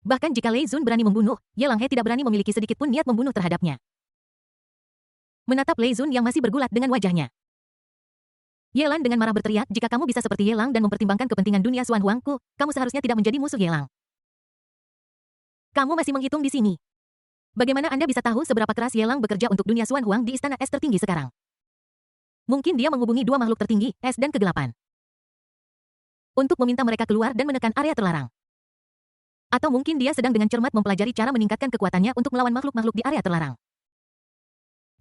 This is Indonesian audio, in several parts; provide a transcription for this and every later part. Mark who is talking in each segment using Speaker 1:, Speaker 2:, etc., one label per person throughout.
Speaker 1: Bahkan jika Lei Zun berani membunuh, Ye Langhe tidak berani memiliki sedikit pun niat membunuh terhadapnya. Menatap Lei Zun yang masih bergulat dengan wajahnya. Ye Lan dengan marah berteriak, jika kamu bisa seperti Ye Lang dan mempertimbangkan kepentingan dunia Xuan Huangku, kamu seharusnya tidak menjadi musuh Ye Lang. Kamu masih menghitung di sini. Bagaimana Anda bisa tahu seberapa keras Ye Lang bekerja untuk dunia Xuan Huang di istana es tertinggi sekarang? Mungkin dia menghubungi dua makhluk tertinggi, es dan kegelapan, untuk meminta mereka keluar dan menekan area terlarang. Atau mungkin dia sedang dengan cermat mempelajari cara meningkatkan kekuatannya untuk melawan makhluk-makhluk di area terlarang.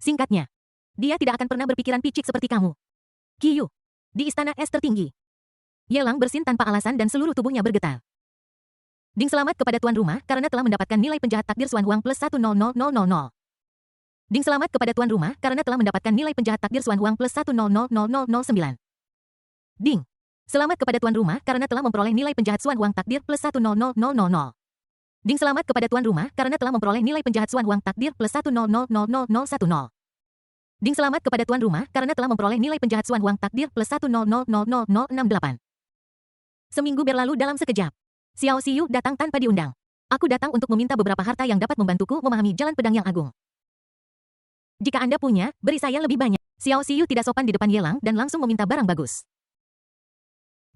Speaker 1: Singkatnya, dia tidak akan pernah berpikiran picik seperti kamu. Qiyu, di istana es tertinggi. Ye Lang bersin tanpa alasan dan seluruh tubuhnya bergetar. Ding selamat kepada tuan rumah karena telah mendapatkan nilai penjahat takdir Xuan Huang plus 1000000. Ding selamat kepada tuan rumah karena telah mendapatkan nilai penjahat takdir Xuan Huang plus 1000009. Ding. Selamat kepada tuan rumah karena telah memperoleh nilai penjahat Xuan Huang takdir plus 1000000. Ding selamat kepada tuan rumah karena telah memperoleh nilai penjahat Xuan Huang takdir plus 1000010. Ding selamat kepada tuan rumah karena telah memperoleh nilai penjahat Xuan Huang takdir plus 1000068. Seminggu berlalu dalam sekejap. Xiao Xiyu datang tanpa diundang. Aku datang untuk meminta beberapa harta yang dapat membantuku memahami jalan pedang yang agung. Jika Anda punya, beri saya lebih banyak. Xiao Xiyu tidak sopan di depan Ye Lang dan langsung meminta barang bagus.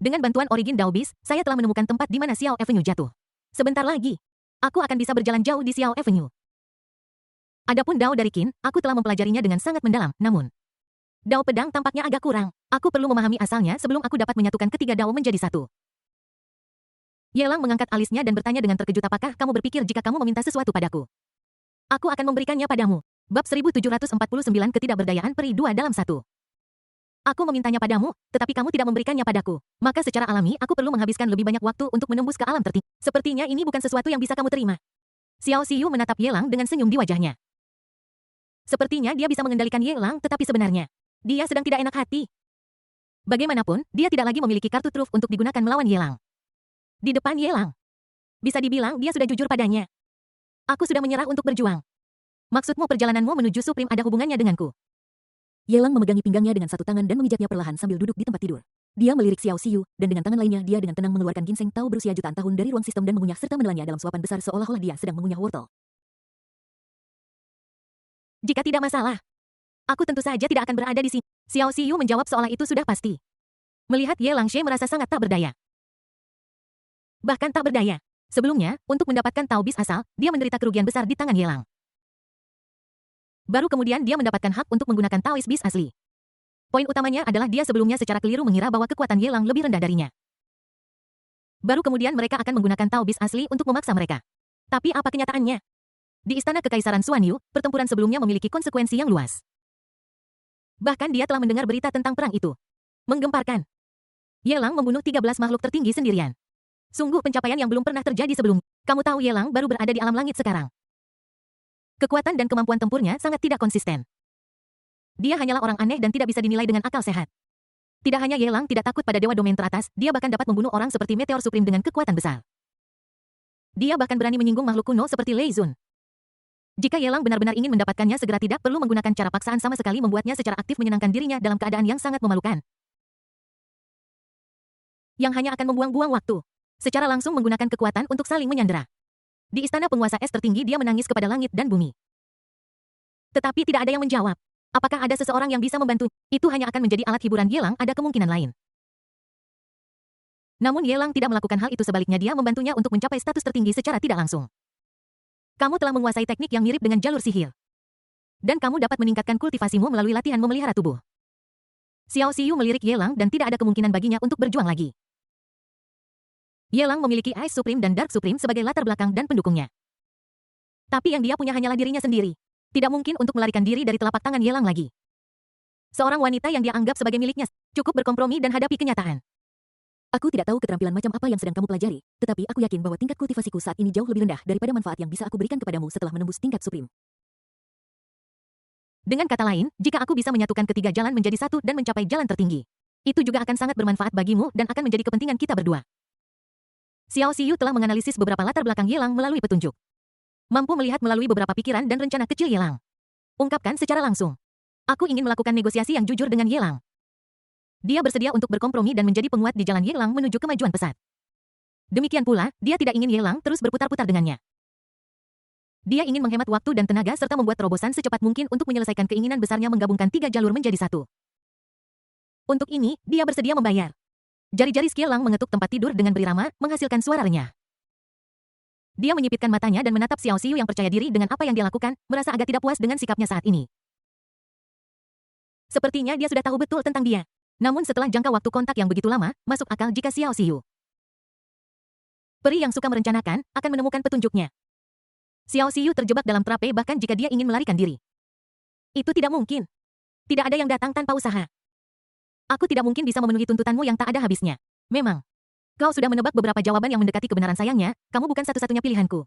Speaker 1: Dengan bantuan Origin Daobis, saya telah menemukan tempat di mana Xiao Avenue jatuh. Sebentar lagi, aku akan bisa berjalan jauh di Xiao Avenue. Adapun Dao dari Qin, aku telah mempelajarinya dengan sangat mendalam, namun Dao pedang tampaknya agak kurang. Aku perlu memahami asalnya sebelum aku dapat menyatukan ketiga Dao menjadi satu. Ye Lang mengangkat alisnya dan bertanya dengan terkejut, apakah kamu berpikir jika kamu meminta sesuatu padaku, aku akan memberikannya padamu. Bab 1749 Ketidakberdayaan Peri 2 dalam 1. Aku memintanya padamu, tetapi kamu tidak memberikannya padaku. Maka secara alami aku perlu menghabiskan lebih banyak waktu untuk menembus ke alam tertinggi. Sepertinya ini bukan sesuatu yang bisa kamu terima. Xiao Xiyu menatap Ye Lang dengan senyum di wajahnya. Sepertinya dia bisa mengendalikan Ye Lang, tetapi sebenarnya dia sedang tidak enak hati. Bagaimanapun, dia tidak lagi memiliki kartu truf untuk digunakan melawan Ye Lang. Di depan Ye Lang, bisa dibilang dia sudah jujur padanya. Aku sudah menyerah untuk berjuang. Maksudmu perjalananmu menuju Supreme ada hubungannya denganku?
Speaker 2: Ye Lang memegangi pinggangnya dengan satu tangan dan memijaknya perlahan sambil duduk di tempat tidur. Dia melirik Xiao Xiyu, dan dengan tangan lainnya dia dengan tenang mengeluarkan ginseng Tao berusia jutaan tahun dari ruang sistem dan mengunyah serta menelannya dalam suapan besar seolah-olah dia sedang mengunyah wortel.
Speaker 1: Jika tidak masalah, aku tentu saja tidak akan berada di sini. Xiao Xiyu menjawab seolah itu sudah pasti. Melihat Ye Langxie merasa sangat tak berdaya. Bahkan tak berdaya. Sebelumnya, untuk mendapatkan Tao Bis asal, dia menderita kerugian besar di tangan Ye Lang. Baru kemudian dia mendapatkan hak untuk menggunakan Taoist Bis asli. Poin utamanya adalah dia sebelumnya secara keliru mengira bahwa kekuatan Ye Lang lebih rendah darinya. Baru kemudian mereka akan menggunakan Tao Bis asli untuk memaksa mereka. Tapi apa kenyataannya? Di Istana Kekaisaran Xuan Yu, pertempuran sebelumnya memiliki konsekuensi yang luas. Bahkan dia telah mendengar berita tentang perang itu. Menggemparkan. Ye Lang membunuh 13 makhluk tertinggi sendirian. Sungguh pencapaian yang belum pernah terjadi sebelumnya. Kamu tahu Ye Lang baru berada di alam langit sekarang. Kekuatan dan kemampuan tempurnya sangat tidak konsisten. Dia hanyalah orang aneh dan tidak bisa dinilai dengan akal sehat. Tidak hanya Ye Lang tidak takut pada dewa domain teratas, dia bahkan dapat membunuh orang seperti Meteor Supreme dengan kekuatan besar. Dia bahkan berani menyinggung makhluk kuno seperti Lei Zun. Jika Ye Lang benar-benar ingin mendapatkannya segera tidak perlu menggunakan cara paksaan sama sekali membuatnya secara aktif menyenangkan dirinya dalam keadaan yang sangat memalukan. Yang hanya akan membuang-buang waktu. Secara langsung menggunakan kekuatan untuk saling menyandera. Di istana penguasa es tertinggi dia menangis kepada langit dan bumi. Tetapi tidak ada yang menjawab. Apakah ada seseorang yang bisa membantu? Itu hanya akan menjadi alat hiburan Ye Lang, ada kemungkinan lain. Namun Ye Lang tidak melakukan hal itu, sebaliknya dia membantunya untuk mencapai status tertinggi secara tidak langsung. Kamu telah menguasai teknik yang mirip dengan jalur sihir. Dan kamu dapat meningkatkan kultivasimu melalui latihan memelihara tubuh. Xiao Xiyu melirik Ye Lang dan tidak ada kemungkinan baginya untuk berjuang lagi. Ye Lang memiliki Ice Supreme dan Dark Supreme sebagai latar belakang dan pendukungnya. Tapi yang dia punya hanyalah dirinya sendiri. Tidak mungkin untuk melarikan diri dari telapak tangan Ye Lang lagi. Seorang wanita yang dia anggap sebagai miliknya, cukup berkompromi dan hadapi kenyataan.
Speaker 2: Aku tidak tahu keterampilan macam apa yang sedang kamu pelajari, tetapi aku yakin bahwa tingkat kultivasiku saat ini jauh lebih rendah daripada manfaat yang bisa aku berikan kepadamu setelah menembus tingkat Supreme.
Speaker 1: Dengan kata lain, jika aku bisa menyatukan ketiga jalan menjadi satu dan mencapai jalan tertinggi, itu juga akan sangat bermanfaat bagimu dan akan menjadi kepentingan kita berdua. Xiao Xiyu telah menganalisis beberapa latar belakang Ye Lang melalui petunjuk. Mampu melihat melalui beberapa pikiran dan rencana kecil Ye Lang. Ungkapkan secara langsung. Aku ingin melakukan negosiasi yang jujur dengan Ye Lang. Dia bersedia untuk berkompromi dan menjadi penguat di jalan Ye Lang menuju kemajuan pesat. Demikian pula, dia tidak ingin Ye Lang terus berputar-putar dengannya. Dia ingin menghemat waktu dan tenaga serta membuat terobosan secepat mungkin untuk menyelesaikan keinginan besarnya menggabungkan 3 jalur menjadi satu. Untuk ini, dia bersedia membayar. Jari-jari Ye Lang mengetuk tempat tidur dengan berirama, menghasilkan suara renyah. Dia menyipitkan matanya dan menatap Xiao Xiu yang percaya diri dengan apa yang dia lakukan, merasa agak tidak puas dengan sikapnya saat ini. Sepertinya dia sudah tahu betul tentang dia. Namun setelah jangka waktu kontak yang begitu lama, masuk akal jika Xiao Xiu, peri yang suka merencanakan, akan menemukan petunjuknya. Xiao Xiu terjebak dalam trape bahkan jika dia ingin melarikan diri. Itu tidak mungkin. Tidak ada yang datang tanpa usaha. Aku tidak mungkin bisa memenuhi tuntutanmu yang tak ada habisnya. Memang. Kau sudah menebak beberapa jawaban yang mendekati kebenaran, sayangnya, kamu bukan satu-satunya pilihanku.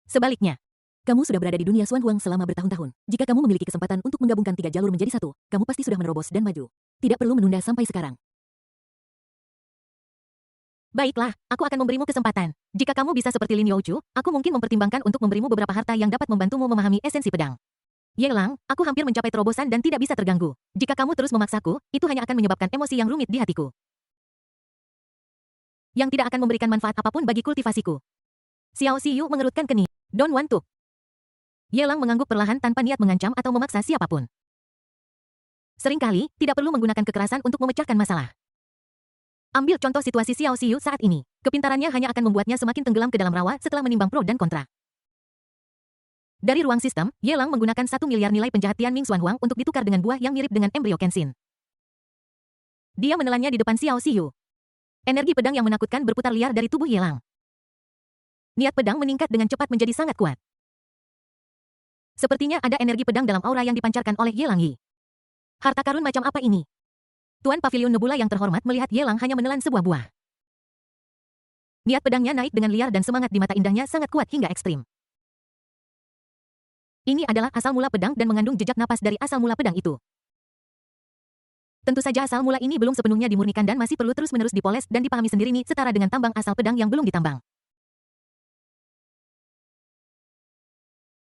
Speaker 1: Sebaliknya,
Speaker 2: Kamu sudah berada di dunia Xuan Huang selama bertahun-tahun. Jika kamu memiliki kesempatan untuk menggabungkan 3 jalur menjadi satu, kamu pasti sudah menerobos dan maju. Tidak perlu menunda sampai sekarang.
Speaker 1: Baiklah, aku akan memberimu kesempatan. Jika kamu bisa seperti Lin Youchu, aku mungkin mempertimbangkan untuk memberimu beberapa harta yang dapat membantumu memahami esensi pedang. Ye Lang, aku hampir mencapai terobosan dan tidak bisa terganggu. Jika kamu terus memaksaku, itu hanya akan menyebabkan emosi yang rumit di hatiku. Yang tidak akan memberikan manfaat apapun bagi kultivasiku. Xiao Xiu mengerutkan kening. Don't want to. Ye Lang mengangguk perlahan tanpa niat mengancam atau memaksa siapapun. Seringkali, tidak perlu menggunakan kekerasan untuk memecahkan masalah. Ambil contoh situasi Xiao Xiu saat ini. Kepintarannya hanya akan membuatnya semakin tenggelam ke dalam rawa setelah menimbang pro dan kontra. Dari ruang sistem, Ye Lang menggunakan 1 miliar nilai penjahat Tianming Xuan Huang untuk ditukar dengan buah yang mirip dengan embrio Kenshin. Dia menelannya di depan Xiao Xiu. Energi pedang yang menakutkan berputar liar dari tubuh Ye Lang. Niat pedang meningkat dengan cepat menjadi sangat kuat. Sepertinya ada energi pedang dalam aura yang dipancarkan oleh Ye Lang Yi. Harta karun macam apa ini? Tuan Pavilion Nebula yang terhormat melihat Ye Lang hanya menelan sebuah buah. Niat pedangnya naik dengan liar dan semangat di mata indahnya sangat kuat hingga ekstrim. Ini adalah asal mula pedang dan mengandung jejak napas dari asal mula pedang itu. Tentu saja asal mula ini belum sepenuhnya dimurnikan dan masih perlu terus-menerus dipoles dan dipahami sendiri nih setara dengan tambang asal pedang yang belum ditambang.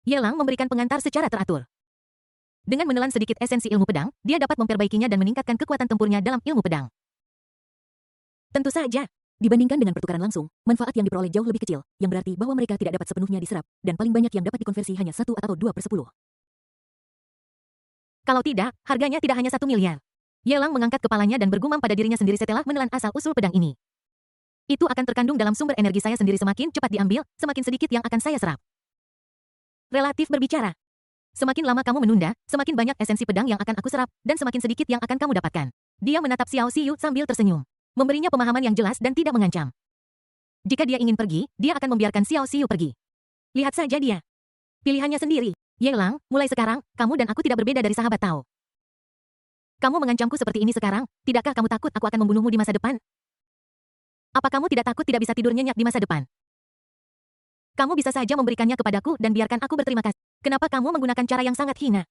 Speaker 1: Ye Lang memberikan pengantar secara teratur. Dengan menelan sedikit esensi ilmu pedang, dia dapat memperbaikinya dan meningkatkan kekuatan tempurnya dalam ilmu pedang. Tentu saja,
Speaker 2: Dibandingkan dengan pertukaran langsung, manfaat yang diperoleh jauh lebih kecil, yang berarti bahwa mereka tidak dapat sepenuhnya diserap, dan paling banyak yang dapat dikonversi hanya 1 atau 2/10.
Speaker 1: kalau tidak, harganya tidak hanya 1 miliar. Ye Lang mengangkat kepalanya dan bergumam pada dirinya sendiri setelah menelan asal-usul pedang ini. Itu akan terkandung dalam sumber energi saya sendiri, semakin cepat diambil, semakin sedikit yang akan saya serap. Relatif berbicara. Semakin lama kamu menunda, semakin banyak esensi pedang yang akan aku serap, dan semakin sedikit yang akan kamu dapatkan. Dia menatap Xiao Xiu sambil tersenyum. Memberinya pemahaman yang jelas dan tidak mengancam. Jika dia ingin pergi, dia akan membiarkan Xiao Xiu pergi. Lihat saja dia. Pilihannya sendiri. Ye Lang, mulai sekarang, kamu dan aku tidak berbeda dari sahabat tahu. Kamu mengancamku seperti ini sekarang, tidakkah kamu takut aku akan membunuhmu di masa depan? Apa kamu tidak takut tidak bisa tidur nyenyak di masa depan? Kamu bisa saja memberikannya kepadaku dan biarkan aku berterima kasih. Kenapa kamu menggunakan cara yang sangat hina?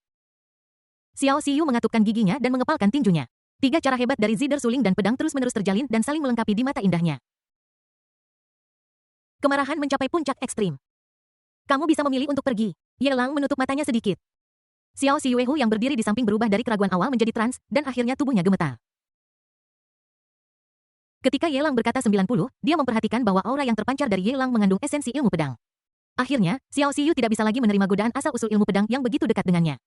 Speaker 1: Xiao Xiu mengatupkan giginya dan mengepalkan tinjunya. 3 cara hebat dari Zider Suling dan pedang terus-menerus terjalin dan saling melengkapi di mata indahnya. Kemarahan mencapai puncak ekstrim. Kamu bisa memilih untuk pergi. Ye Lang menutup matanya sedikit. Xiao Xiuehu yang berdiri di samping berubah dari keraguan awal menjadi trans, dan akhirnya tubuhnya gemetar. Ketika Ye Lang berkata 90, dia memperhatikan bahwa aura yang terpancar dari Ye Lang mengandung esensi ilmu pedang. Akhirnya, Xiao Xiu tidak bisa lagi menerima godaan asal-usul ilmu pedang yang begitu dekat dengannya.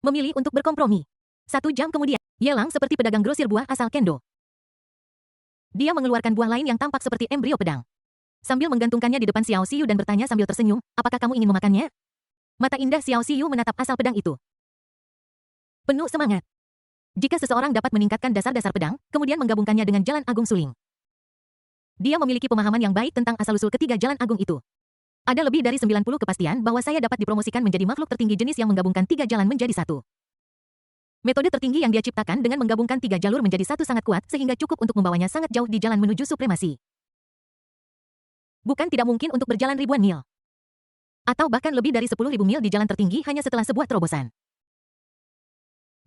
Speaker 1: Memilih untuk berkompromi. 1 jam kemudian, Ye Lang seperti pedagang grosir buah asal Kendo. Dia mengeluarkan buah lain yang tampak seperti embrio pedang. Sambil menggantungkannya di depan Xiao Xiu dan bertanya sambil tersenyum, apakah kamu ingin memakannya? Mata indah Xiao Xiu menatap asal pedang itu. Penuh semangat. Jika seseorang dapat meningkatkan dasar-dasar pedang, kemudian menggabungkannya dengan jalan agung suling. Dia memiliki pemahaman yang baik tentang asal-usul ketiga jalan agung itu. Ada lebih dari 90 kepastian bahwa saya dapat dipromosikan menjadi makhluk tertinggi jenis yang menggabungkan 3 jalan menjadi satu. Metode tertinggi yang dia ciptakan dengan menggabungkan 3 jalur menjadi satu sangat kuat sehingga cukup untuk membawanya sangat jauh di jalan menuju supremasi. Bukan tidak mungkin untuk berjalan ribuan mil. Atau bahkan lebih dari 10.000 mil di jalan tertinggi hanya setelah sebuah terobosan.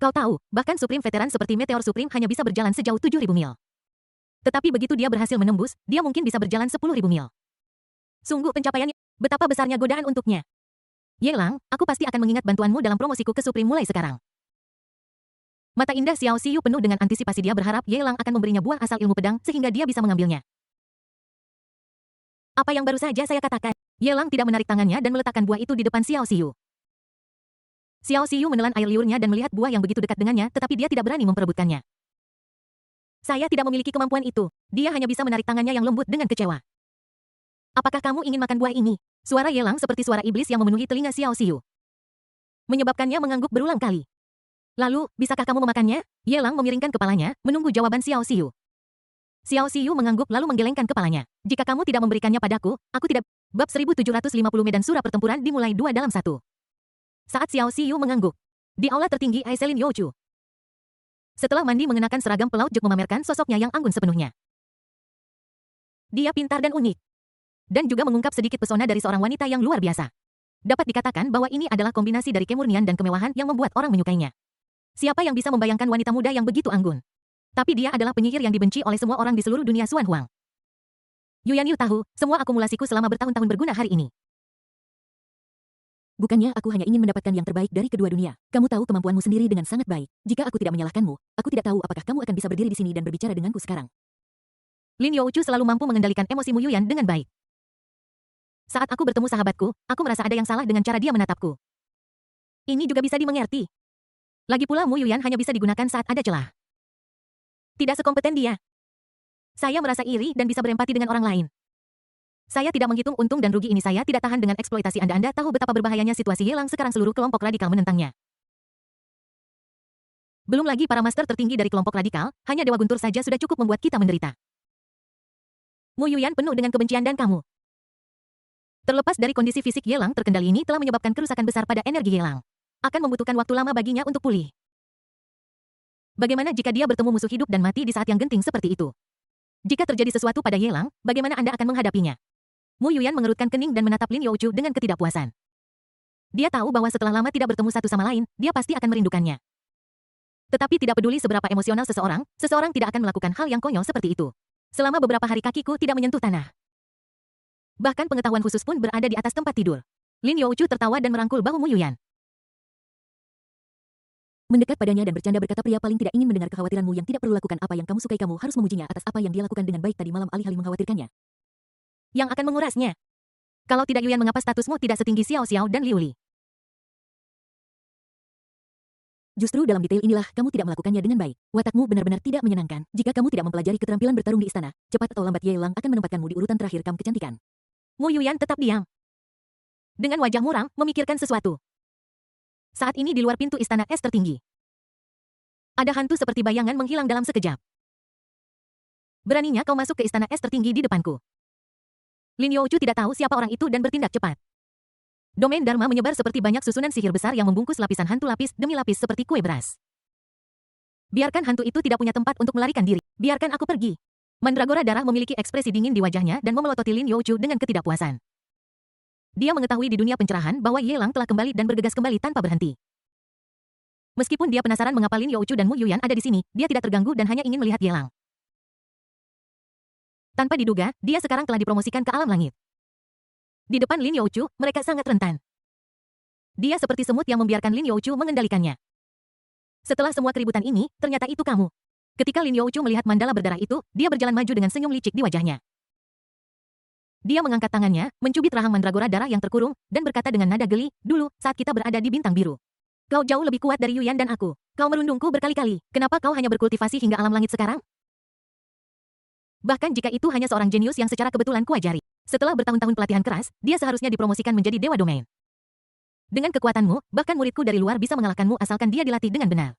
Speaker 1: Kau tahu, bahkan Supreme veteran seperti Meteor Supreme hanya bisa berjalan sejauh 7.000 mil. Tetapi begitu dia berhasil menembus, dia mungkin bisa berjalan 10.000 mil. Sungguh pencapaiannya, betapa besarnya godaan untuknya. Ye Lang, aku pasti akan mengingat bantuanmu dalam promosiku ke Supreme mulai sekarang. Mata indah Xiao Xiu penuh dengan antisipasi. Dia berharap Ye Lang akan memberinya buah asal ilmu pedang sehingga dia bisa mengambilnya. Apa yang baru saja saya katakan? Ye Lang tidak menarik tangannya dan meletakkan buah itu di depan Xiao Xiu. Xiao Xiu menelan air liurnya dan melihat buah yang begitu dekat dengannya, tetapi dia tidak berani memperebutkannya. Saya tidak memiliki kemampuan itu. Dia hanya bisa menarik tangannya yang lembut dengan kecewa. Apakah kamu ingin makan buah ini? Suara Ye Lang seperti suara iblis yang memenuhi telinga Xiao Xiu, menyebabkannya mengangguk berulang kali. Lalu, bisakah kamu memakannya? Ye Lang memiringkan kepalanya, menunggu jawaban Xiao Xiu. Xiao Xiu mengangguk lalu menggelengkan kepalanya. Jika kamu tidak memberikannya padaku, aku tidak. Bab 1750 Medan Surah Pertempuran dimulai 2 dalam 1. Saat Xiao Xiu mengangguk di aula tertinggi Aiselin Youchu. Setelah mandi mengenakan seragam pelaut Jek memamerkan sosoknya yang anggun sepenuhnya. Dia pintar dan unik. Dan juga mengungkap sedikit pesona dari seorang wanita yang luar biasa. Dapat dikatakan bahwa ini adalah kombinasi dari kemurnian dan kemewahan yang membuat orang menyukainya. Siapa yang bisa membayangkan wanita muda yang begitu anggun? Tapi dia adalah penyihir yang dibenci oleh semua orang di seluruh dunia. Xuan Huang. Yuan Yu tahu, semua akumulasiku selama bertahun-tahun berguna hari ini.
Speaker 2: Bukannya aku hanya ingin mendapatkan yang terbaik dari kedua dunia. Kamu tahu kemampuanmu sendiri dengan sangat baik. Jika aku tidak menyalahkanmu, aku tidak tahu apakah kamu akan bisa berdiri di sini dan berbicara denganku sekarang.
Speaker 1: Lin Youchu selalu mampu mengendalikan emosi Mu Yuyan dengan baik. Saat aku bertemu sahabatku, aku merasa ada yang salah dengan cara dia menatapku. Ini juga bisa dimengerti. Lagi pula Mu Yuyan hanya bisa digunakan saat ada celah. Tidak sekompeten dia. Saya merasa iri dan bisa berempati dengan orang lain. Saya tidak menghitung untung dan rugi ini. Saya tidak tahan dengan eksploitasi Anda. Anda tahu betapa berbahayanya situasi Ye Lang sekarang. Seluruh kelompok radikal menentangnya. Belum lagi para master tertinggi dari kelompok radikal, hanya Dewa Guntur saja sudah cukup membuat kita menderita. Mu Yuyan penuh dengan kebencian dan kamu. Terlepas dari kondisi fisik Ye Lang terkendali ini telah menyebabkan kerusakan besar pada energi Ye Lang. Akan membutuhkan waktu lama baginya untuk pulih. Bagaimana jika dia bertemu musuh hidup dan mati di saat yang genting seperti itu? Jika terjadi sesuatu pada Ye Lang, bagaimana Anda akan menghadapinya? Mu Yuyan mengerutkan kening dan menatap Lin Youchu dengan ketidakpuasan. Dia tahu bahwa setelah lama tidak bertemu satu sama lain, dia pasti akan merindukannya. Tetapi tidak peduli seberapa emosional seseorang, seseorang tidak akan melakukan hal yang konyol seperti itu. Selama beberapa hari kakiku tidak menyentuh tanah. Bahkan pengetahuan khusus pun berada di atas tempat tidur. Lin Youchu tertawa dan merangkul bahu Mu Yuyan.
Speaker 2: Mendekat padanya dan bercanda berkata, pria paling tidak ingin mendengar kekhawatiranmu yang tidak perlu lakukan apa yang kamu sukai. Kamu harus memujinya atas apa yang dia lakukan dengan baik tadi malam alih-alih mengkhawatirkannya.
Speaker 1: Yang akan mengurasnya. Kalau tidak Yuyan, mengapa statusmu tidak setinggi Xiao Xiao dan Liu Li?
Speaker 2: Justru dalam detail inilah kamu tidak melakukannya dengan baik. Watakmu benar-benar tidak menyenangkan. Jika kamu tidak mempelajari keterampilan bertarung di istana, cepat atau lambat Ye Lang akan menempatkanmu di urutan terakhir kam kecantikan.
Speaker 1: Mu Yuyan tetap diam. Dengan wajah muram, memikirkan sesuatu. Saat ini di luar pintu istana es tertinggi. Ada hantu seperti bayangan menghilang dalam sekejap. Beraninya kau masuk ke istana es tertinggi di depanku. Lin Youchu tidak tahu siapa orang itu dan bertindak cepat. Domain Dharma menyebar seperti banyak susunan sihir besar yang membungkus lapisan hantu lapis demi lapis seperti kue beras. Biarkan hantu itu tidak punya tempat untuk melarikan diri. Biarkan aku pergi. Mandragora darah memiliki ekspresi dingin di wajahnya dan memelototi Lin Youchu dengan ketidakpuasan. Dia mengetahui di dunia pencerahan bahwa Ye Lang telah kembali dan bergegas kembali tanpa berhenti. Meskipun dia penasaran mengapa Lin Youchu dan Mu Yuyan ada di sini, dia tidak terganggu dan hanya ingin melihat Ye Lang. Tanpa diduga, dia sekarang telah dipromosikan ke alam langit. Di depan Lin Youchu, mereka sangat rentan. Dia seperti semut yang membiarkan Lin Youchu mengendalikannya. Setelah semua keributan ini, ternyata itu kamu. Ketika Lin Youchu melihat mandala berdarah itu, dia berjalan maju dengan senyum licik di wajahnya. Dia mengangkat tangannya, mencubit rahang mandragora darah yang terkurung, dan berkata dengan nada geli, dulu, saat kita berada di bintang biru. Kau jauh lebih kuat dari Yuyan dan aku. Kau merundungku berkali-kali. Kenapa kau hanya berkultivasi hingga alam langit sekarang? Bahkan jika itu hanya seorang jenius yang secara kebetulan kuajari. Setelah bertahun-tahun pelatihan keras, dia seharusnya dipromosikan menjadi Dewa Domain. Dengan kekuatanmu, bahkan muridku dari luar bisa mengalahkanmu asalkan dia dilatih dengan benar.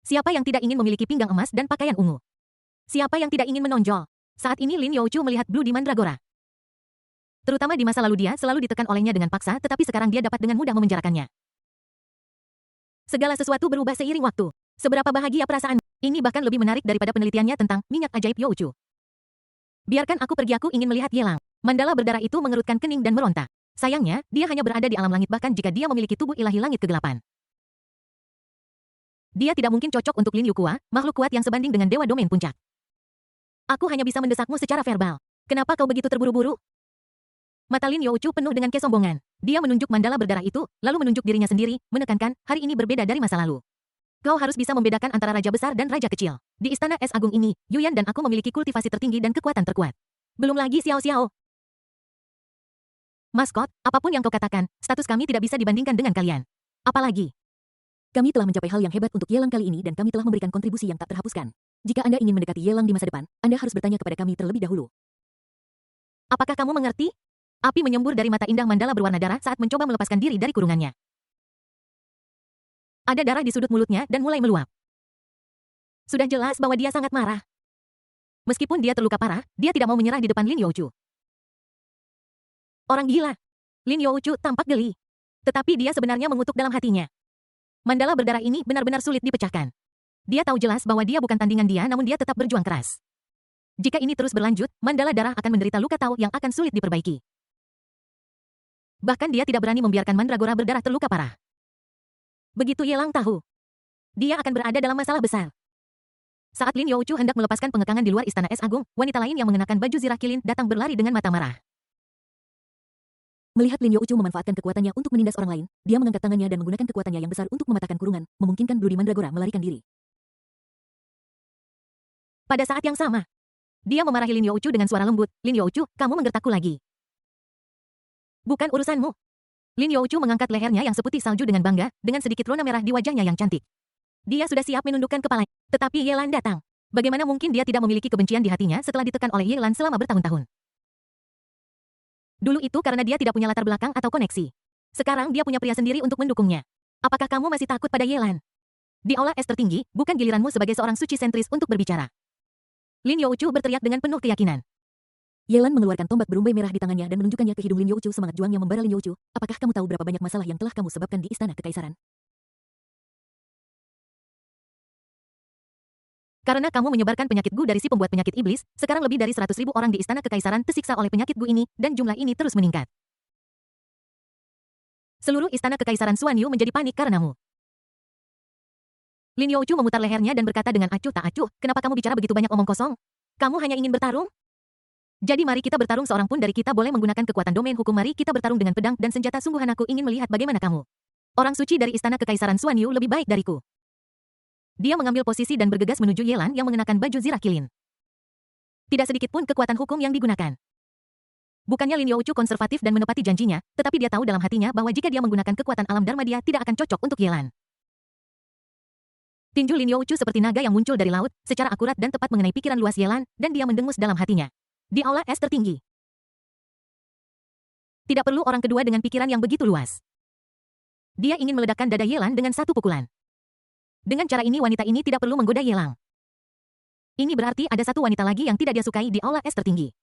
Speaker 1: Siapa yang tidak ingin memiliki pinggang emas dan pakaian ungu? Siapa yang tidak ingin menonjol? Saat ini Lin Youchu melihat Blue di Mandragora. Terutama di masa lalu dia selalu ditekan olehnya dengan paksa, tetapi sekarang dia dapat dengan mudah memenjarakannya. Segala sesuatu berubah seiring waktu. Seberapa bahagia perasaan. Ini bahkan lebih menarik daripada penelitiannya tentang minyak ajaib Youchu. Biarkan aku pergi, aku ingin melihat Ye Lang. Mandala berdarah itu mengerutkan kening dan meronta. Sayangnya, dia hanya berada di alam langit bahkan jika dia memiliki tubuh ilahi langit kegelapan. Dia tidak mungkin cocok untuk Lin Yukua, makhluk kuat yang sebanding dengan Dewa Domain Puncak. Aku hanya bisa mendesakmu secara verbal. Kenapa kau begitu terburu-buru? Mata Lin Youchu penuh dengan kesombongan. Dia menunjuk mandala berdarah itu, lalu menunjuk dirinya sendiri, menekankan, hari ini berbeda dari masa lalu. Kau harus bisa membedakan antara raja besar dan raja kecil. Di Istana Es Agung ini, Yuyan dan aku memiliki kultivasi tertinggi dan kekuatan terkuat. Belum lagi Xiao Xiao. Maskot, apapun yang kau katakan, status kami tidak bisa dibandingkan dengan kalian. Apalagi,
Speaker 2: Kami telah mencapai hal yang hebat untuk Yelang kali ini dan kami telah memberikan kontribusi yang tak terhapuskan. Jika Anda ingin mendekati Yelang di masa depan, Anda harus bertanya kepada kami terlebih dahulu.
Speaker 1: apakah kamu mengerti? Api menyembur dari mata indah mandala berwarna darah saat mencoba melepaskan diri dari kurungannya. Ada darah di sudut mulutnya dan mulai meluap. Sudah jelas bahwa dia sangat marah. Meskipun dia terluka parah, dia tidak mau menyerah di depan Lin Youchu. Orang gila. Lin Youchu tampak geli. Tetapi dia sebenarnya mengutuk dalam hatinya. Mandala berdarah ini benar-benar sulit dipecahkan. Dia tahu jelas bahwa dia bukan tandingan dia, namun dia tetap berjuang keras. Jika ini terus berlanjut, mandala darah akan menderita luka tahu yang akan sulit diperbaiki. Bahkan dia tidak berani membiarkan mandragora berdarah terluka parah. Begitu Yelang tahu, dia akan berada dalam masalah besar. Saat Lin Youchu hendak melepaskan pengekangan di luar Istana Es Agung, wanita lain yang mengenakan baju zirah kilin datang berlari dengan mata marah.
Speaker 2: Melihat Lin Youchu memanfaatkan kekuatannya untuk menindas orang lain, dia mengangkat tangannya dan menggunakan kekuatannya yang besar untuk mematahkan kurungan, memungkinkan Bloody Mandragora melarikan diri.
Speaker 1: Pada saat yang sama, dia memarahi Lin Youchu dengan suara lembut, "Lin Youchu, kamu menggertakku lagi. Bukan urusanmu." Lin Youchu mengangkat lehernya yang seputih salju dengan bangga, dengan sedikit rona merah di wajahnya yang cantik. Dia sudah siap menundukkan kepalanya. Tetapi Yelan datang. Bagaimana mungkin dia tidak memiliki kebencian di hatinya setelah ditekan oleh Yelan selama bertahun-tahun? Dulu itu karena dia tidak punya latar belakang atau koneksi. Sekarang dia punya pria sendiri untuk mendukungnya. Apakah kamu masih takut pada Yelan? Di aula es tertinggi, bukan giliranmu sebagai seorang suci sentris untuk berbicara. Lin Youchu berteriak dengan penuh keyakinan.
Speaker 2: Yelan mengeluarkan tombak berumbai merah di tangannya dan menunjukkannya ke hidung Lin Youchu. Semangat juang yang membara Lin Youchu. Apakah kamu tahu berapa banyak masalah yang telah kamu sebabkan di Istana Kekaisaran?
Speaker 1: Karena kamu menyebarkan penyakit Gu dari si pembuat penyakit iblis, sekarang lebih dari 100.000 orang di Istana Kekaisaran tersiksa oleh penyakit Gu ini, dan jumlah ini terus meningkat. Seluruh Istana Kekaisaran Xuanyu menjadi panik karenamu. Lin Youchu memutar lehernya dan berkata dengan acuh tak acuh, "Kenapa kamu bicara begitu banyak omong kosong? Kamu hanya ingin bertarung? Jadi mari kita bertarung, seorang pun dari kita boleh menggunakan kekuatan domain hukum, mari kita bertarung dengan pedang dan senjata, sungguhan aku ingin melihat bagaimana kamu. Orang suci dari Istana Kekaisaran Xuanyu lebih baik dariku." Dia mengambil posisi dan bergegas menuju Yelan yang mengenakan baju zirah kilin. Tidak sedikit pun kekuatan hukum yang digunakan. Bukannya Lin Youchu konservatif dan menepati janjinya, tetapi dia tahu dalam hatinya bahwa jika dia menggunakan kekuatan alam Dharma dia tidak akan cocok untuk Yelan. Tinju Lin Youchu seperti naga yang muncul dari laut, secara akurat dan tepat mengenai pikiran luas Yelan, dan dia mendengus dalam hatinya. Di aula es tertinggi. Tidak perlu orang kedua dengan pikiran yang begitu luas. Dia ingin meledakkan dada Yelan dengan satu pukulan. Dengan cara ini wanita ini tidak perlu menggoda Yelang. Ini berarti ada satu wanita lagi yang tidak dia sukai di aula es tertinggi.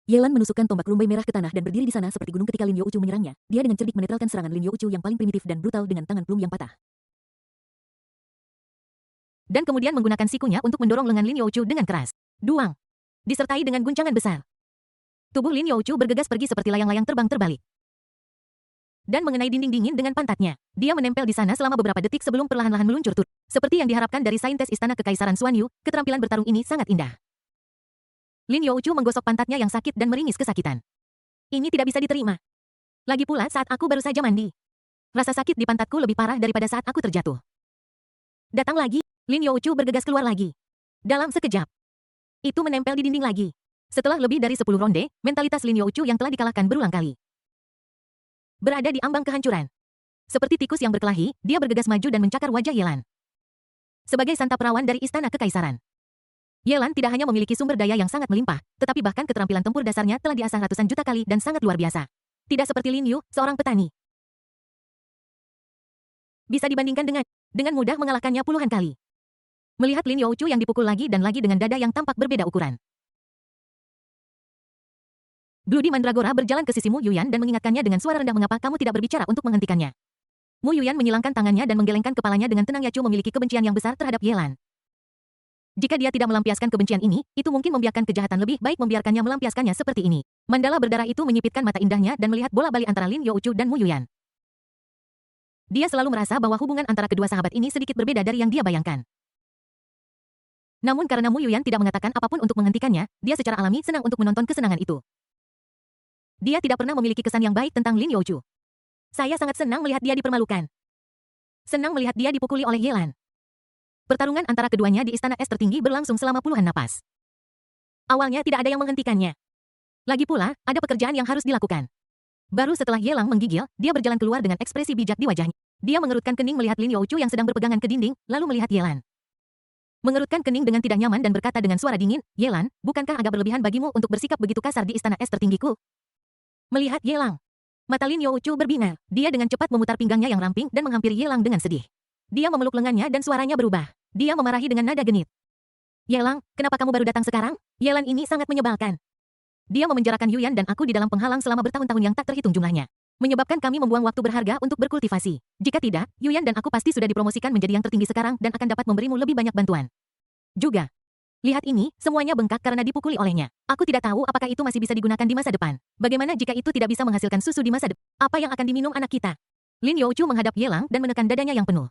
Speaker 2: Yelan menusukkan tombak rumbai merah ke tanah dan berdiri di sana seperti gunung ketika Lin Youchu menyerangnya. Dia dengan cerdik menetralkan serangan Lin Youchu yang paling primitif dan brutal dengan tangan plum yang patah.
Speaker 1: Dan kemudian menggunakan sikunya untuk mendorong lengan Lin Youchu dengan keras. Duang. Disertai dengan guncangan besar. Tubuh Lin Youchu bergegas pergi seperti layang-layang terbang terbalik. Dan mengenai dinding dingin dengan pantatnya. Dia menempel di sana selama beberapa detik sebelum perlahan-lahan meluncur turun. Seperti yang diharapkan dari saintes Istana Kekaisaran Xuanyu, keterampilan bertarung ini sangat indah. Lin Youchu menggosok pantatnya yang sakit dan meringis kesakitan. Ini tidak bisa diterima. Lagi pula saat aku baru saja mandi. Rasa sakit di pantatku lebih parah daripada saat aku terjatuh. Datang lagi, Lin Youchu bergegas keluar lagi. Dalam sekejap. Itu menempel di dinding lagi. Setelah lebih dari 10 ronde, mentalitas Lin Youchu yang telah dikalahkan berulang kali. Berada di ambang kehancuran. Seperti tikus yang berkelahi, dia bergegas maju dan mencakar wajah Yelan. Sebagai santap perawan dari Istana Kekaisaran, Yelan tidak hanya memiliki sumber daya yang sangat melimpah, tetapi bahkan keterampilan tempur dasarnya telah diasah ratusan juta kali dan sangat luar biasa. Tidak seperti Lin Yu, seorang petani. Bisa dibandingkan dengan mudah mengalahkannya puluhan kali. Melihat Lin Youchu yang dipukul lagi dan lagi dengan dada yang tampak berbeda ukuran. Bloody Mandragora berjalan ke sisi Mu Yuyan dan mengingatkannya dengan suara rendah, "Mengapa kamu tidak berbicara untuk menghentikannya?" Mu Yuyan menyilangkan tangannya dan menggelengkan kepalanya dengan tenang. Yacu memiliki kebencian yang besar terhadap Yelan. Jika dia tidak melampiaskan kebencian ini, itu mungkin membiarkan kejahatan, lebih baik membiarkannya melampiaskannya seperti ini. Mandala berdarah itu menyipitkan mata indahnya dan melihat bola balik antara Lin Youchu dan Mu Yuyan. Dia selalu merasa bahwa hubungan antara kedua sahabat ini sedikit berbeda dari yang dia bayangkan. Namun karena Mu Yuyan tidak mengatakan apapun untuk menghentikannya, dia secara alami senang untuk menonton kesenangan itu. Dia tidak pernah memiliki kesan yang baik tentang Lin Youchu. Saya sangat senang melihat dia dipermalukan. senang melihat dia dipukuli oleh Ye Lan. Pertarungan antara keduanya di istana es tertinggi berlangsung selama puluhan napas. Awalnya tidak ada yang menghentikannya. Lagi pula, ada pekerjaan yang harus dilakukan. Baru setelah Ye Lan menggigil, dia berjalan keluar dengan ekspresi bijak di wajahnya. Dia mengerutkan kening melihat Lin Youchu yang sedang berpegangan ke dinding, lalu melihat Ye Lan. Mengerutkan kening dengan tidak nyaman dan berkata dengan suara dingin, "Ye Lan, bukankah agak berlebihan bagimu untuk bersikap begitu kasar di istana es tertinggiku?" Melihat Ye Lan, mata Lin Youchu berbinar. Dia dengan cepat memutar pinggangnya yang ramping dan menghampiri Ye Lan dengan sedih. Dia memeluk lengannya dan suaranya berubah. Dia memarahi dengan nada genit. "Ye Lan, kenapa kamu baru datang sekarang? Ye Lan ini sangat menyebalkan. Dia memenjarakan Yuyan dan aku di dalam penghalang selama bertahun-tahun yang tak terhitung jumlahnya. Menyebabkan kami membuang waktu berharga untuk berkultivasi. Jika tidak, Yuyan dan aku pasti sudah dipromosikan menjadi yang tertinggi sekarang dan akan dapat memberimu lebih banyak bantuan. Juga, lihat ini, semuanya bengkak karena dipukuli olehnya. Aku tidak tahu apakah itu masih bisa digunakan di masa depan. Bagaimana jika itu tidak bisa menghasilkan susu di masa depan? Apa yang akan diminum anak kita?" Lin Youchu menghadap Ye Lan dan menekan dadanya yang penuh.